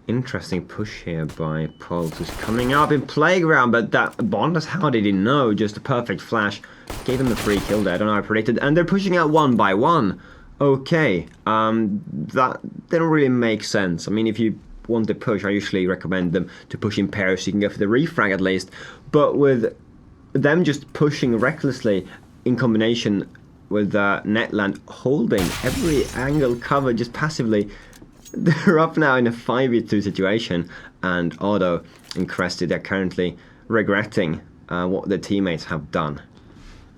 Interesting push here by Pulse, who's coming up in Playground, but that Bondas, how did he know? Just a perfect flash. Gave him the free kill there, I don't know how I predicted. And they're pushing out one by one. Okay, that didn't really make sense. I mean, if you want to push, I usually recommend them to push in pairs so you can go for the refrag at least. But with them just pushing recklessly in combination with Netland holding every angle cover just passively, they're up now in a 5v2 situation. And Otto and Cresty, they're currently regretting what their teammates have done.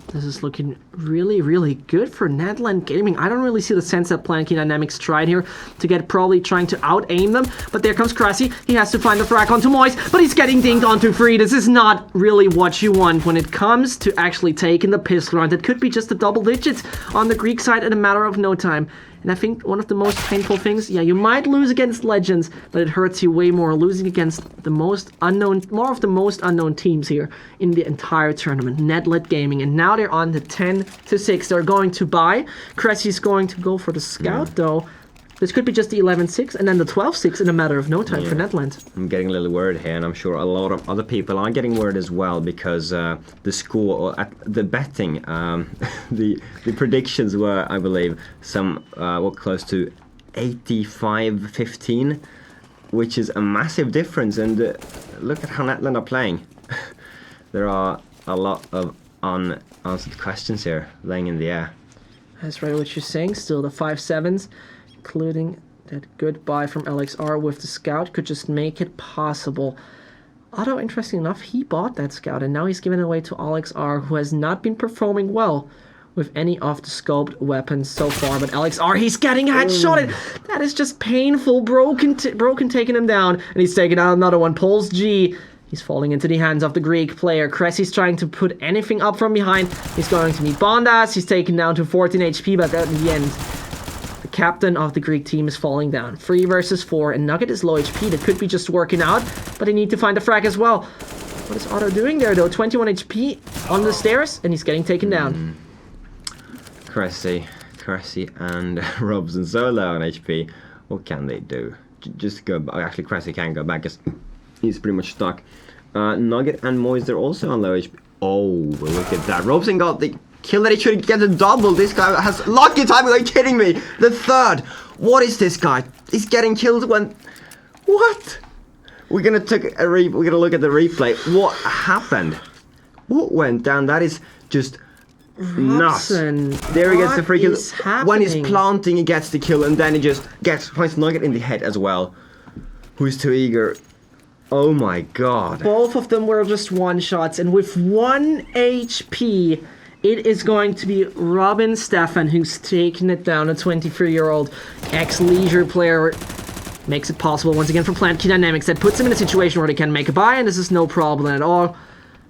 This is looking really, really good for Netland Gaming. I don't really see the sense that Planetkey Dynamics tried here to get probably trying to out-aim them. But there comes Cressy. He has to find the frag onto Moise, but he's getting dinged onto free. This is not really what you want when it comes to actually taking the pistol round. It could be just a double digits on the Greek side in a matter of no time. And I think one of the most painful things, you might lose against Legends, but it hurts you way more losing against the most unknown, more of the most unknown teams here in the entire tournament, Netland Gaming. And now they're on the 10-6. They're going to buy. Cressy's going to go for the scout, though. This could be just the 11-6 and then the 12-6 in a matter of no time for Netland. I'm getting a little worried here, and I'm sure a lot of other people are getting worried as well, because the score, or at the betting, the predictions were, I believe, some were close to 85-15, which is a massive difference. And look at how Netland are playing. There are a lot of unanswered questions here laying in the air. That's right, what you're saying. Still the 5-7s. Including that good buy from LXR with the scout could just make it possible. Otto, interesting enough, he bought that scout and now he's giving it away to LXR, who has not been performing well with any of the scoped weapons so far. But LXR, he's getting headshotted. That is just painful. Broken taking him down, and he's taking out another one. Pulse G. He's falling into the hands of the Greek player. Cressy's trying to put anything up from behind. He's going to need Bondas. He's taken down to 14 HP, but in the end, the captain of the Greek team is falling down. 3 versus 4, and Nugget is low HP. That could be just working out, but they need to find the frag as well. What is Otto doing there, though? 21 HP on the stairs, and he's getting taken down. Cressy and Robson so low on HP. What can they do? Just go back. Actually, Cressy can't go back because he's pretty much stuck. Nugget and Moise, they're also on low HP. Oh, look at that. Robson got the kill that he should get a double. This guy has lucky timing. Are you kidding me? The third. What is this guy? He's getting killed when... What? We're gonna look at the replay. What happened? What went down? That is just nuts. There he gets the free kill. When he's planting, he gets the kill, and then he just finds Nugget in the head as well. Who's too eager? Oh my god. Both of them were just one-shots, and with 1 HP, it is going to be Robin Stefan who's taking it down. A 23-year-old ex-Leisure player makes it possible once again for Planetkey Dynamics. That puts him in a situation where they can make a buy, and this is no problem at all.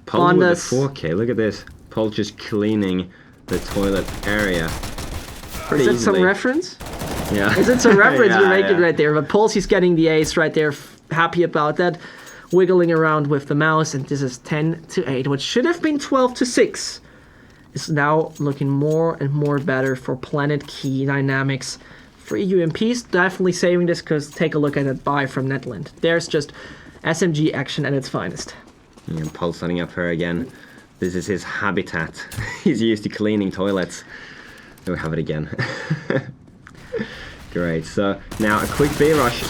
Paul with the 4K, look at this. Paul just cleaning the toilet area pretty Is that easily. some reference? Yeah. Is it some reference? Yeah, You make it yeah. right there. But Pulsey's getting the ace right there. Happy about that. Wiggling around with the mouse. And this is 10-8. What should have been 12-6 is now looking more and more better for Planetkey Dynamics. 3 UMPs. Definitely saving this because take a look at that buy from Netland. There's just SMG action at its finest. Yeah, Pulse setting up here again. This is his habitat. He's used to cleaning toilets. There we have it again. Great, so now a quick B rush,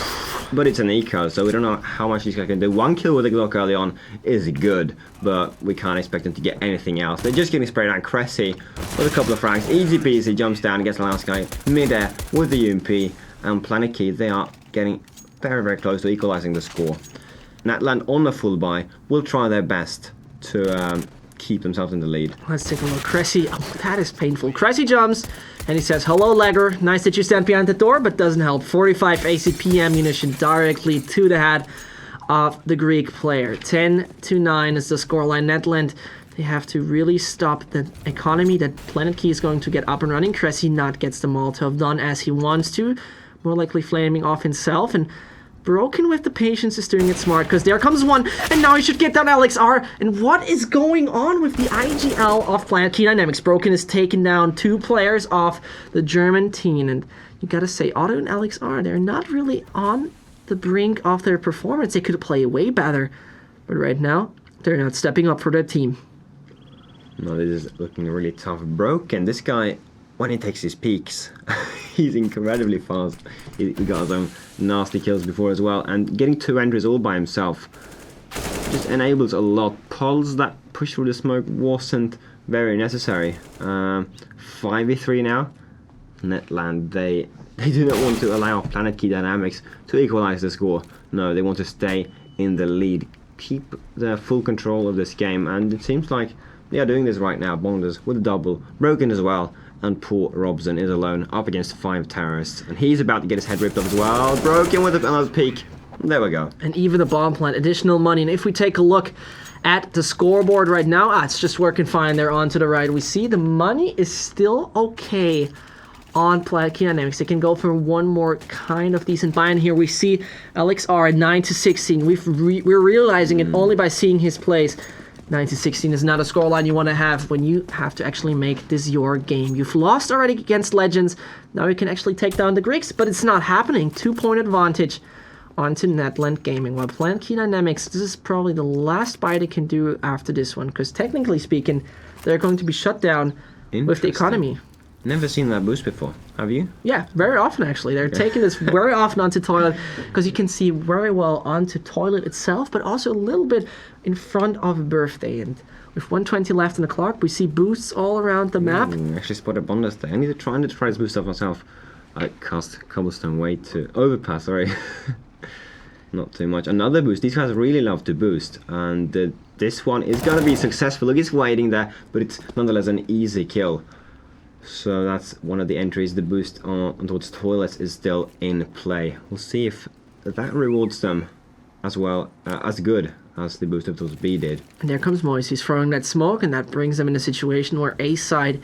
but it's an eco, so we don't know how much this guy can do. 1 kill with a Glock early on is good, but we can't expect them to get anything else. They're just getting sprayed out. Cressy with a couple of frags. Easy peasy, jumps down and gets the last guy mid-air with the UMP. And Planetkey, they are getting very, very close to equalizing the score. Netland on the full buy will try their best to keep themselves in the lead. Let's take a look. Cressy, oh, that is painful. Cressy jumps, and he says, hello, Legger. Nice that you stand behind the door, but doesn't help. 45 ACP ammunition directly to the head of the Greek player. 10-9 is the scoreline. Netland, they have to really stop the economy that Planetkey is going to get up and running. Cressy not gets the Molotov done as he wants to. More likely flaming off himself, and Broken with the patience is doing it smart, because there comes one, and now he should get down LXR. And what is going on with the IGL of Planetkey Dynamics? Broken is taking down 2 players off the German team, and you gotta say, Otto and LXR, they're not really on the brink of their performance. They could play way better, but right now, they're not stepping up for their team. No, this is looking really tough. Broken, this guy, when he takes his peaks, he's incredibly fast. He got some nasty kills before as well, and getting 2 entries all by himself just enables a lot. Pulse that push through the smoke wasn't very necessary. 5v3 now. Netland, they do not want to allow Planetkey Dynamics to equalize the score. No, they want to stay in the lead, keep the full control of this game, and it seems like they are doing this right now. Bonders with a double, Broken as well, and poor Robson is alone up against 5 terrorists, and he's about to get his head ripped off as well. Broken with another peek. There we go. And even the bomb plant, additional money. And if we take a look at the scoreboard right now, it's just working fine there on to the right. We see the money is still okay on Planetkey Dynamics. They can go for one more kind of decent buy. And here we see LXR at 9-16. We're realizing it only by seeing his plays. 9-16 is not a scoreline you want to have when you have to actually make this your game. You've lost already against Legends. Now you can actually take down the Greeks, but it's not happening. 2-point advantage onto Netland Gaming. While Planetkey Dynamics, this is probably the last buy they can do after this one, because technically speaking, they're going to be shut down with the economy. Never seen that boost before. Have you? Yeah, very often actually. They're taking this very often onto toilet, because you can see very well onto toilet itself, but also a little bit in front of birthday. And with 120 left in the clock, we see boosts all around the map. Actually spotted Bonders there. I need to try this boost off myself. I cast Cobblestone way to overpass, sorry. Not too much. Another boost. These guys really love to boost, and this one is going to be successful. Look, it's waiting there, but it's nonetheless an easy kill. So that's one of the entries. The boost on towards toilets is still in play. We'll see if that rewards them as well, as good as the boost of towards B did. And there comes Moise. He's throwing that smoke, and that brings them in a situation where A side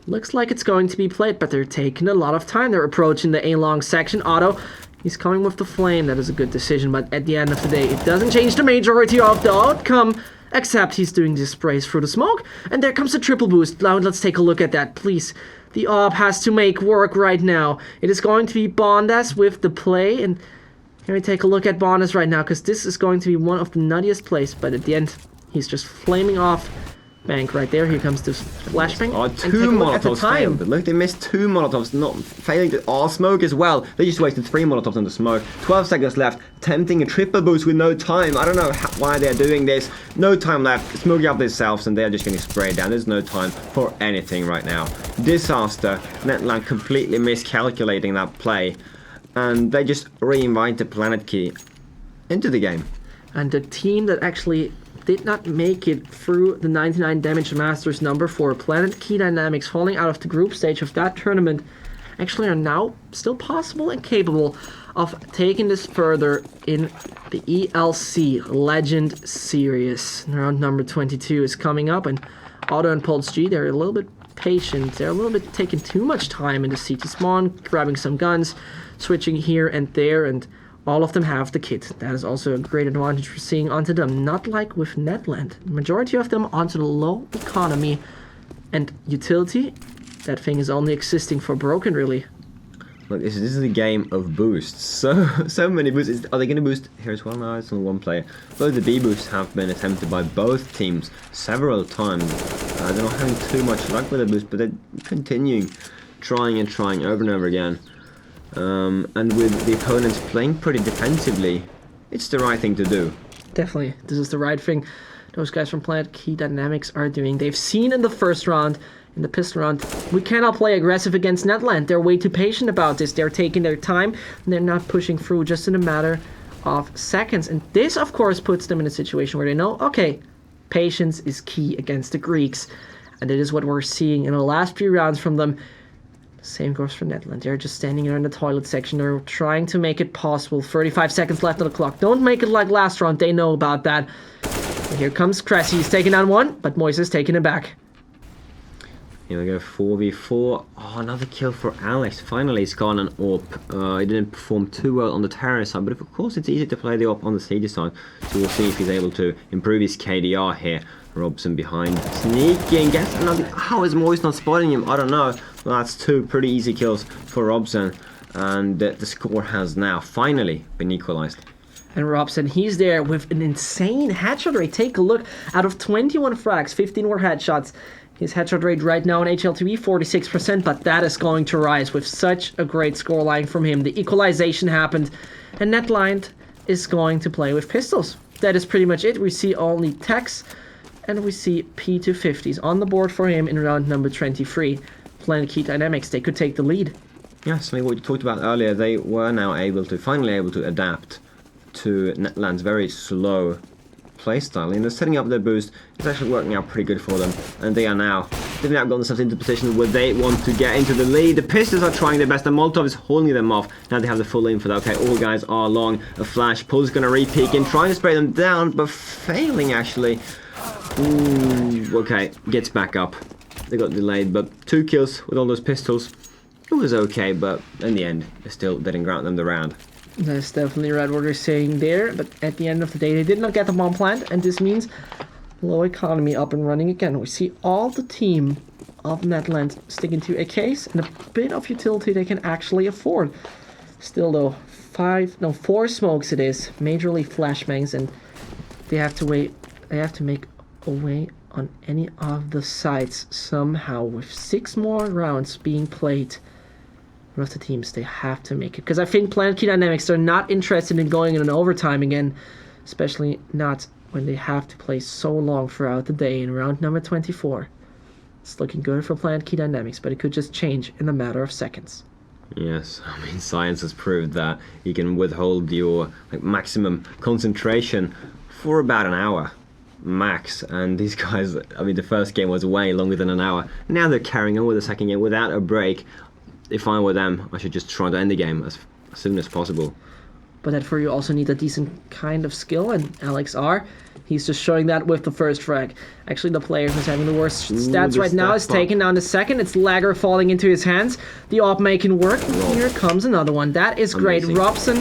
looks like it's going to be played, but they're taking a lot of time. They're approaching the A-long section. Otto, he's coming with the flame. That is a good decision, but at the end of the day, it doesn't change the majority of the outcome, except he's doing these sprays through the smoke. And there comes a triple boost. Now let's take a look at that, please. The AWP has to make work right now. It is going to be Bondas with the play, and here we take a look at Bondas right now, because this is going to be one of the nuttiest plays, but at the end, he's just flaming off. Bank right there. Here comes this flashbang. Oh, 2 Molotovs failed. Look, they missed 2 Molotovs, not failing to... Oh, smoke as well. They just wasted 3 Molotovs on the smoke. 12 seconds left. Attempting a triple boost with no time. I don't know why they're doing this. No time left. Smoking up themselves, and they're just getting sprayed down. There's no time for anything right now. Disaster. Netland completely miscalculating that play. And they just re-invited Planetkey into the game. And the team that actually did not make it through the 99 damage masters number for Planetkey Dynamics, falling out of the group stage of that tournament, actually are now still possible and capable of taking this further in the ELC Legend Series. Round number 22 is coming up, and Otto and Pulse G, they're a little bit patient. They're a little bit taking too much time in the CT spawn, grabbing some guns, switching here and there, and all of them have the kit. That is also a great advantage for seeing onto them, not like with Netland. Majority of them onto the low economy and utility. That thing is only existing for broken, really. Look, this is a game of boosts. So many boosts. Are they going to boost here as well? No, it's only one player. Both the B boosts have been attempted by both teams several times. They're not having too much luck with the boost, but they're continuing, trying and trying over and over again. And with the opponents playing pretty defensively, it's the right thing to do. Definitely, this is the right thing those guys from Planetkey Dynamics are doing. They've seen in the first round, in the pistol round, we cannot play aggressive against Netland. They're way too patient about this. They're taking their time, and they're not pushing through just in a matter of seconds. And this, of course, puts them in a situation where they know, okay, patience is key against the Greeks. And it is what we're seeing in the last few rounds from them. Same goes for Netland. They're just standing there in the toilet section. They're trying to make it possible. 35 seconds left on the clock. Don't make it like last round. They know about that. And here comes Cressy. He's taking down one, but Moise is taking it back. Here we go, 4v4. Oh, another kill for Alex. Finally, he's got an AWP. He didn't perform too well on the terror side, but of course it's easy to play the AWP on the siege side. So we'll see if he's able to improve his KDR here. Robson behind, sneaking, gets another. How is Moise not spotting him? I don't know. Well, that's two pretty easy kills for Robson. And the score has now finally been equalized. And Robson, he's there with an insane headshot rate. Take a look. Out of 21 frags, 15 were headshots. His headshot rate right now on HLTV, 46%, but that is going to rise with such a great scoreline from him. The equalization happened, and Netland is going to play with pistols. That is pretty much it. We see only techs, and we see P250s on the board for him in round number 23. Planetkey Dynamics, they could take the lead. Yes, I mean, what you talked about earlier, they were now finally able to adapt to Netland's very slow playstyle. And they're setting up their boost. It's actually working out pretty good for them. And they've now gotten themselves into a position where they want to get into the lead. The Pistols are trying their best. The Molotov is holding them off. Now they have the full aim for that. Okay, all guys are long. A flash. Pull's going to re-peek in, trying to spray them down, but failing actually. Ooh, okay, gets back up. They got delayed, but 2 kills with all those pistols. It was okay, but in the end, they still didn't grant them the round. That's definitely right what they're saying there, but at the end of the day, they did not get the bomb plant, and this means low economy up and running again. We see all the team of Netland sticking to a case and a bit of utility they can actually afford. Still though, 4 smokes it is, majorly flashbangs, and they have to make a way on any of the sites somehow. With 6 more rounds being played, of the teams, they have to make it. Because I think Planetkey Dynamics are not interested in going in an overtime again, especially not when they have to play so long throughout the day in round number 24. It's looking good for Planetkey Dynamics, but it could just change in a matter of seconds. Yes, I mean, science has proved that you can withhold your maximum concentration for about an hour max, and these guys, I mean, the first game was way longer than an hour. Now they're carrying on with the second game without a break. If I were them, I should just try to end the game as soon as possible. But that for you also need a decent kind of skill, and Alex R, he's just showing that with the first frag. Actually, the player who's having the worst stats right now is taking down the second. It's Lager falling into his hands. The AWP making work. Here comes another one. That is great. Amazing. Robson.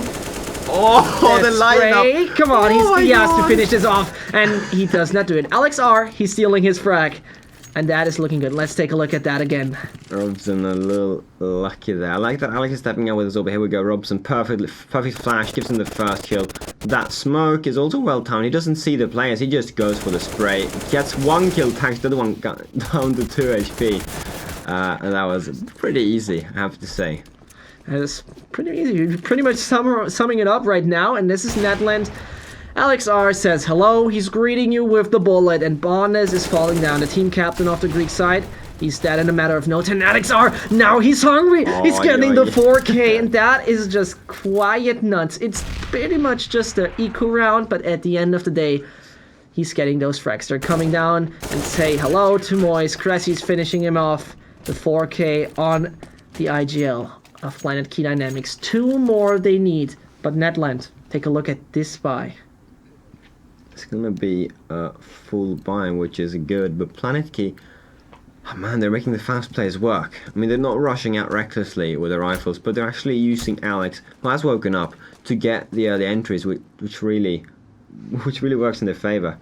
Oh, the lineup! Come on, he has to finish this off, and he does not do it. Alex R, he's stealing his frag. And that is looking good. Let's take a look at that again. Robson a little lucky there. I like that Alex is stepping out with his over. Here we go. Robson, perfect flash, gives him the first kill. That smoke is also well timed. He doesn't see the players. He just goes for the spray. Gets 1 kill, tags the other one down to 2 HP. And that was pretty easy, I have to say. That is pretty easy. You're pretty much summing it up right now. And this is Netland. Alex R says hello, he's greeting you with the bullet, and Bonnes is falling down, the team captain of the Greek side. He's dead in a matter of no time. Alex R, now he's hungry! He's getting the 4K, and that is just quiet nuts. It's pretty much just an eco round, but at the end of the day, he's getting those frags. They're coming down and say hello to Moise. Cressy's finishing him off. The 4K on the IGL of Planetkey Dynamics. 2 more they need, but Netland, take a look at this buy. It's going to be a full buy, which is good, but Planetkey Oh man, they're making the fast players work. I mean, they're not rushing out recklessly with their rifles, but they're actually using Alex, who has woken up, to get the early entries, which really works in their favor.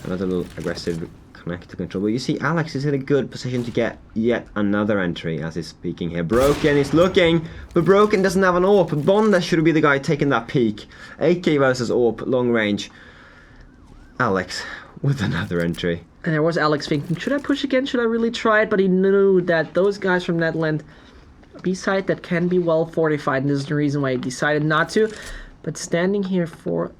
Another little aggressive connector control. But you see, Alex is in a good position to get yet another entry, as he's speaking here. Broken is looking, but Broken doesn't have an AWP. Bonda should be the guy taking that peek. AK versus AWP, long range. Alex with another entry. And there was Alex thinking, should I push again? Should I really try it? But he knew that those guys from Netland, B-side that can be well fortified, and this is the reason why he decided not to. But standing here for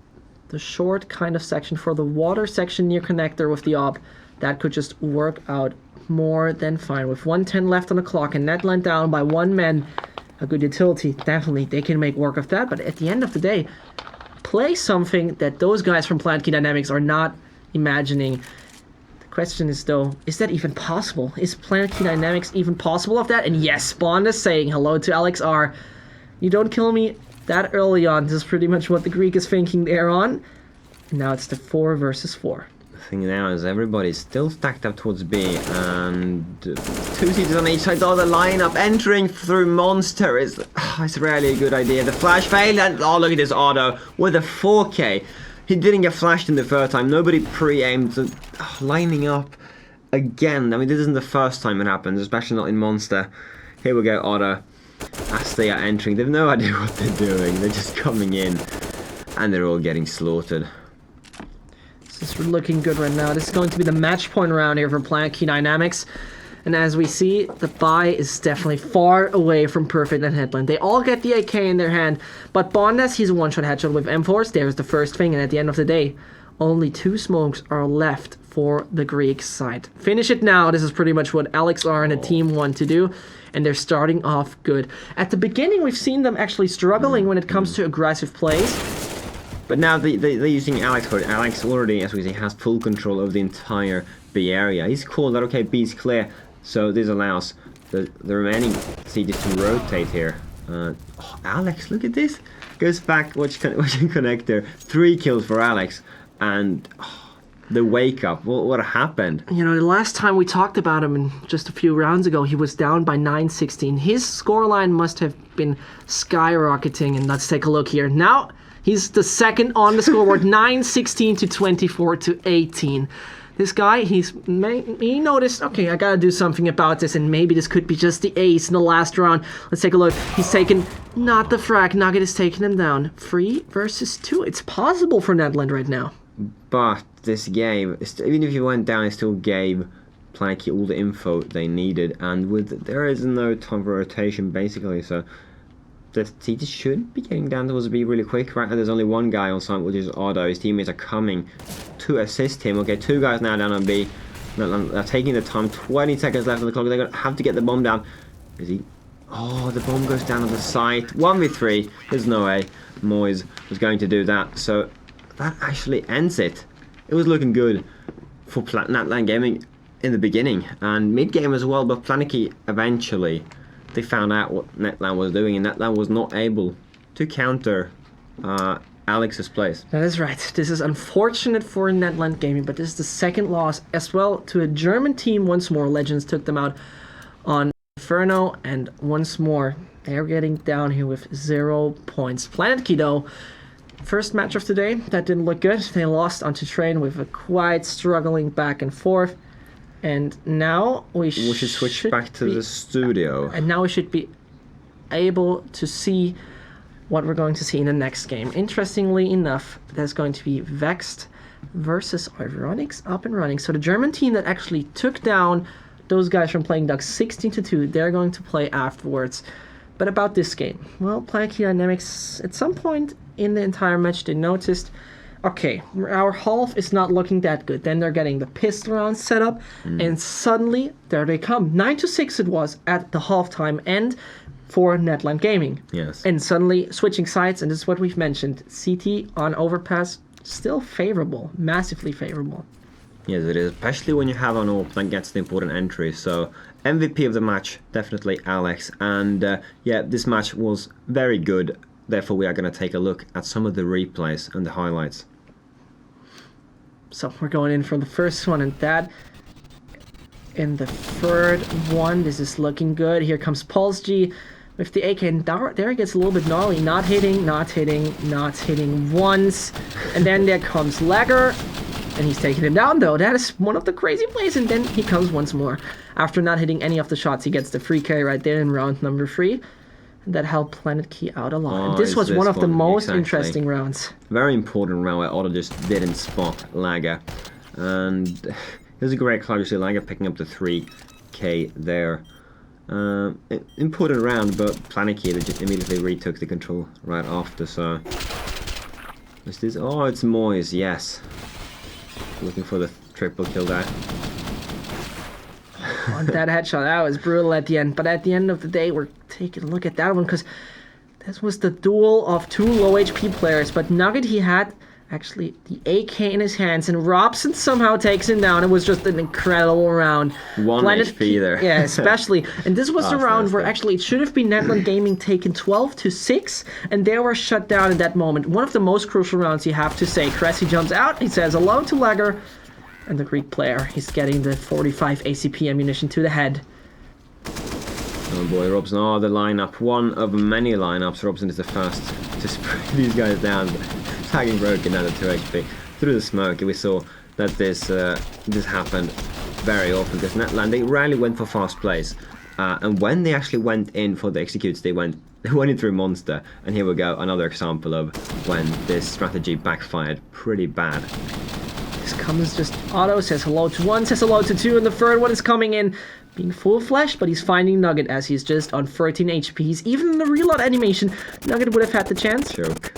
the short kind of section, for the water section near connector with the AWP, that could just work out more than fine. With 1:10 left on the clock and Netland down by 1 man, a good utility, definitely they can make work of that. But at the end of the day, play something that those guys from Planetkey Dynamics are not imagining. Question is though, is that even possible? Is Planetkey Dynamics even possible of that? And yes, Spawn is saying hello to Alex R. You don't kill me that early on. This is pretty much what the Greek is thinking there on. And now it's the 4 versus 4. The thing now is everybody's still stacked up towards B, and 2 seaters on each side. Oh, the lineup entering through Monster is it's rarely a good idea. The flash failed, and oh, look at this auto with a 4K. He didn't get flashed in the third time. Nobody pre-aimed. Lining up again. I mean, this isn't the first time it happens, especially not in Monster. Here we go, Otto. As they are entering, they have no idea what they're doing. They're just coming in, and they're all getting slaughtered. This is looking good right now. This is going to be the match point round here for Planetkey Dynamics. And as we see, the buy is definitely far away from perfect at Netland. They all get the AK in their hand, but Bondas, he's a one-shot headshot with M4s. There's the first thing, and at the end of the day, only 2 smokes are left for the Greek side. Finish it now. This is pretty much what Alex R and the team want to do, and they're starting off good. At the beginning, we've seen them actually struggling when it comes to aggressive plays. But now they're using Alex for it. Alex already, as we see, has full control of the entire B area. He's called that, okay, B's clear. So this allows the remaining CDs to rotate here. Oh, Alex, look at this. Goes back, watch connector. 3 kills for Alex. And the wake up, what happened? You know, the last time we talked about him, in just a few rounds ago, he was down by 9-16. His scoreline must have been skyrocketing. And let's take a look here. Now, he's the second on the scoreboard, 9-16 to 24 to 18. This guy, he noticed, okay, I gotta do something about this, and maybe this could be just the ace in the last round. Let's take a look. He's taken, not the frag. Nugget is taking him down. 3 versus 2. It's possible for Netland right now. But this game, even if you went down, it still gave Planetkey all the info they needed, and there is no time for rotation, basically, so the CT should be getting down towards B really quick. Right now there's only 1 guy on site, which is Otto. His teammates are coming to assist him. Okay, 2 guys now down on B. They're taking the time. 20 seconds left on the clock. They're going to have to get the bomb down. Is he? Oh, the bomb goes down on the site. 1v3. There's no way Moyes was going to do that. So that actually ends it. It was looking good for Netland Gaming in the beginning and mid-game as well, but Planetkey eventually they found out what Netland was doing, and Netland was not able to counter Alex's plays. That is right. This is unfortunate for Netland Gaming, but this is the second loss as well to a German team. Once more, Legends took them out on Inferno, and once more, they're getting down here with 0 points. Planetkey, though, first match of the day, that didn't look good. They lost onto Train with a quite struggling back and forth. And now we should switch back to the studio. And now we should be able to see what we're going to see in the next game. Interestingly enough, there's going to be Vexed versus Ironics up and running. So the German team that actually took down those guys from Playing Ducks 16-2, they're going to play afterwards. But about this game, well, Planetkey Dynamics, at some point in the entire match, they noticed, okay, our half is not looking that good. Then they're getting the pistol round set up, and suddenly, there they come. 9-6 it was at the halftime end for Netland Gaming. Yes. And suddenly, switching sides, and this is what we've mentioned. CT on overpass, still favorable, massively favorable. Yes, it is, especially when you have an AWP that gets the important entry. So, MVP of the match, definitely Alex. And yeah, this match was very good. Therefore, we are going to take a look at some of the replays and the highlights. So we're going in for the first one, and that in the third one. This is looking good. Here comes Pulse G with the AK, and there it gets a little bit gnarly. Not hitting once. And then there comes Lagger, and he's taking him down, though. That is one of the crazy plays, and then he comes once more. After not hitting any of the shots, he gets the free carry right there in round number 3. That helped Planetkey out a lot. Oh, this was one of the most exactly. interesting rounds. Very important round where Otto just didn't spot Lager. And it was a great call to see Lager picking up the 3k there. Important round, but Planetkey, they just immediately retook the control right after. So, what's this? Oh, it's Moyes, yes. Looking for the triple kill there. On that headshot, that was brutal at the end. But at the end of the day, we're taking a look at that one because this was the duel of 2 low HP players. But Nugget, he had actually the AK in his hands, and Robson somehow takes him down. It was just an incredible round. 1 HP there. Yeah, especially. And this was the round where actually it should have been Netland Gaming taken 12-6, and they were shut down in that moment. One of the most crucial rounds, you have to say. Cressy jumps out, he says hello to Lager, and the Greek player, he's getting the 45 ACP ammunition to the head. Oh boy, Robson, oh, the lineup. One of many lineups. Robson is the first to spray these guys down. Tagging broken down to 2 HP. Through the smoke, we saw that this happened very often because Netland, they rarely went for fast plays. And when they actually went in for the executes, they went in through Monster. And here we go, another example of when this strategy backfired pretty bad. This comes just Otto, says hello to 1, says hello to 2, and the third one is coming in. Being full flesh, but he's finding Nugget as he's just on 13 HPs. Even in the reload animation, Nugget would have had the chance. Choke.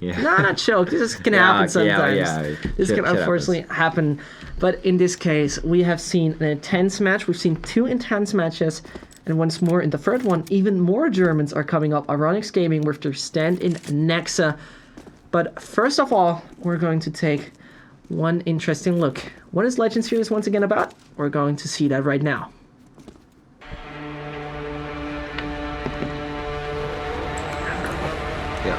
Yeah. No, not choke. This can happen sometimes. Yeah. This can unfortunately happen. But in this case, we have seen an intense match. We've seen 2 intense matches. And once more, in the third one, even more Germans are coming up. Ironix Gaming with their stand in Nexa. But first of all, we're going to take one interesting look. What is Legend Series once again about? We're going to see that right now. Yeah.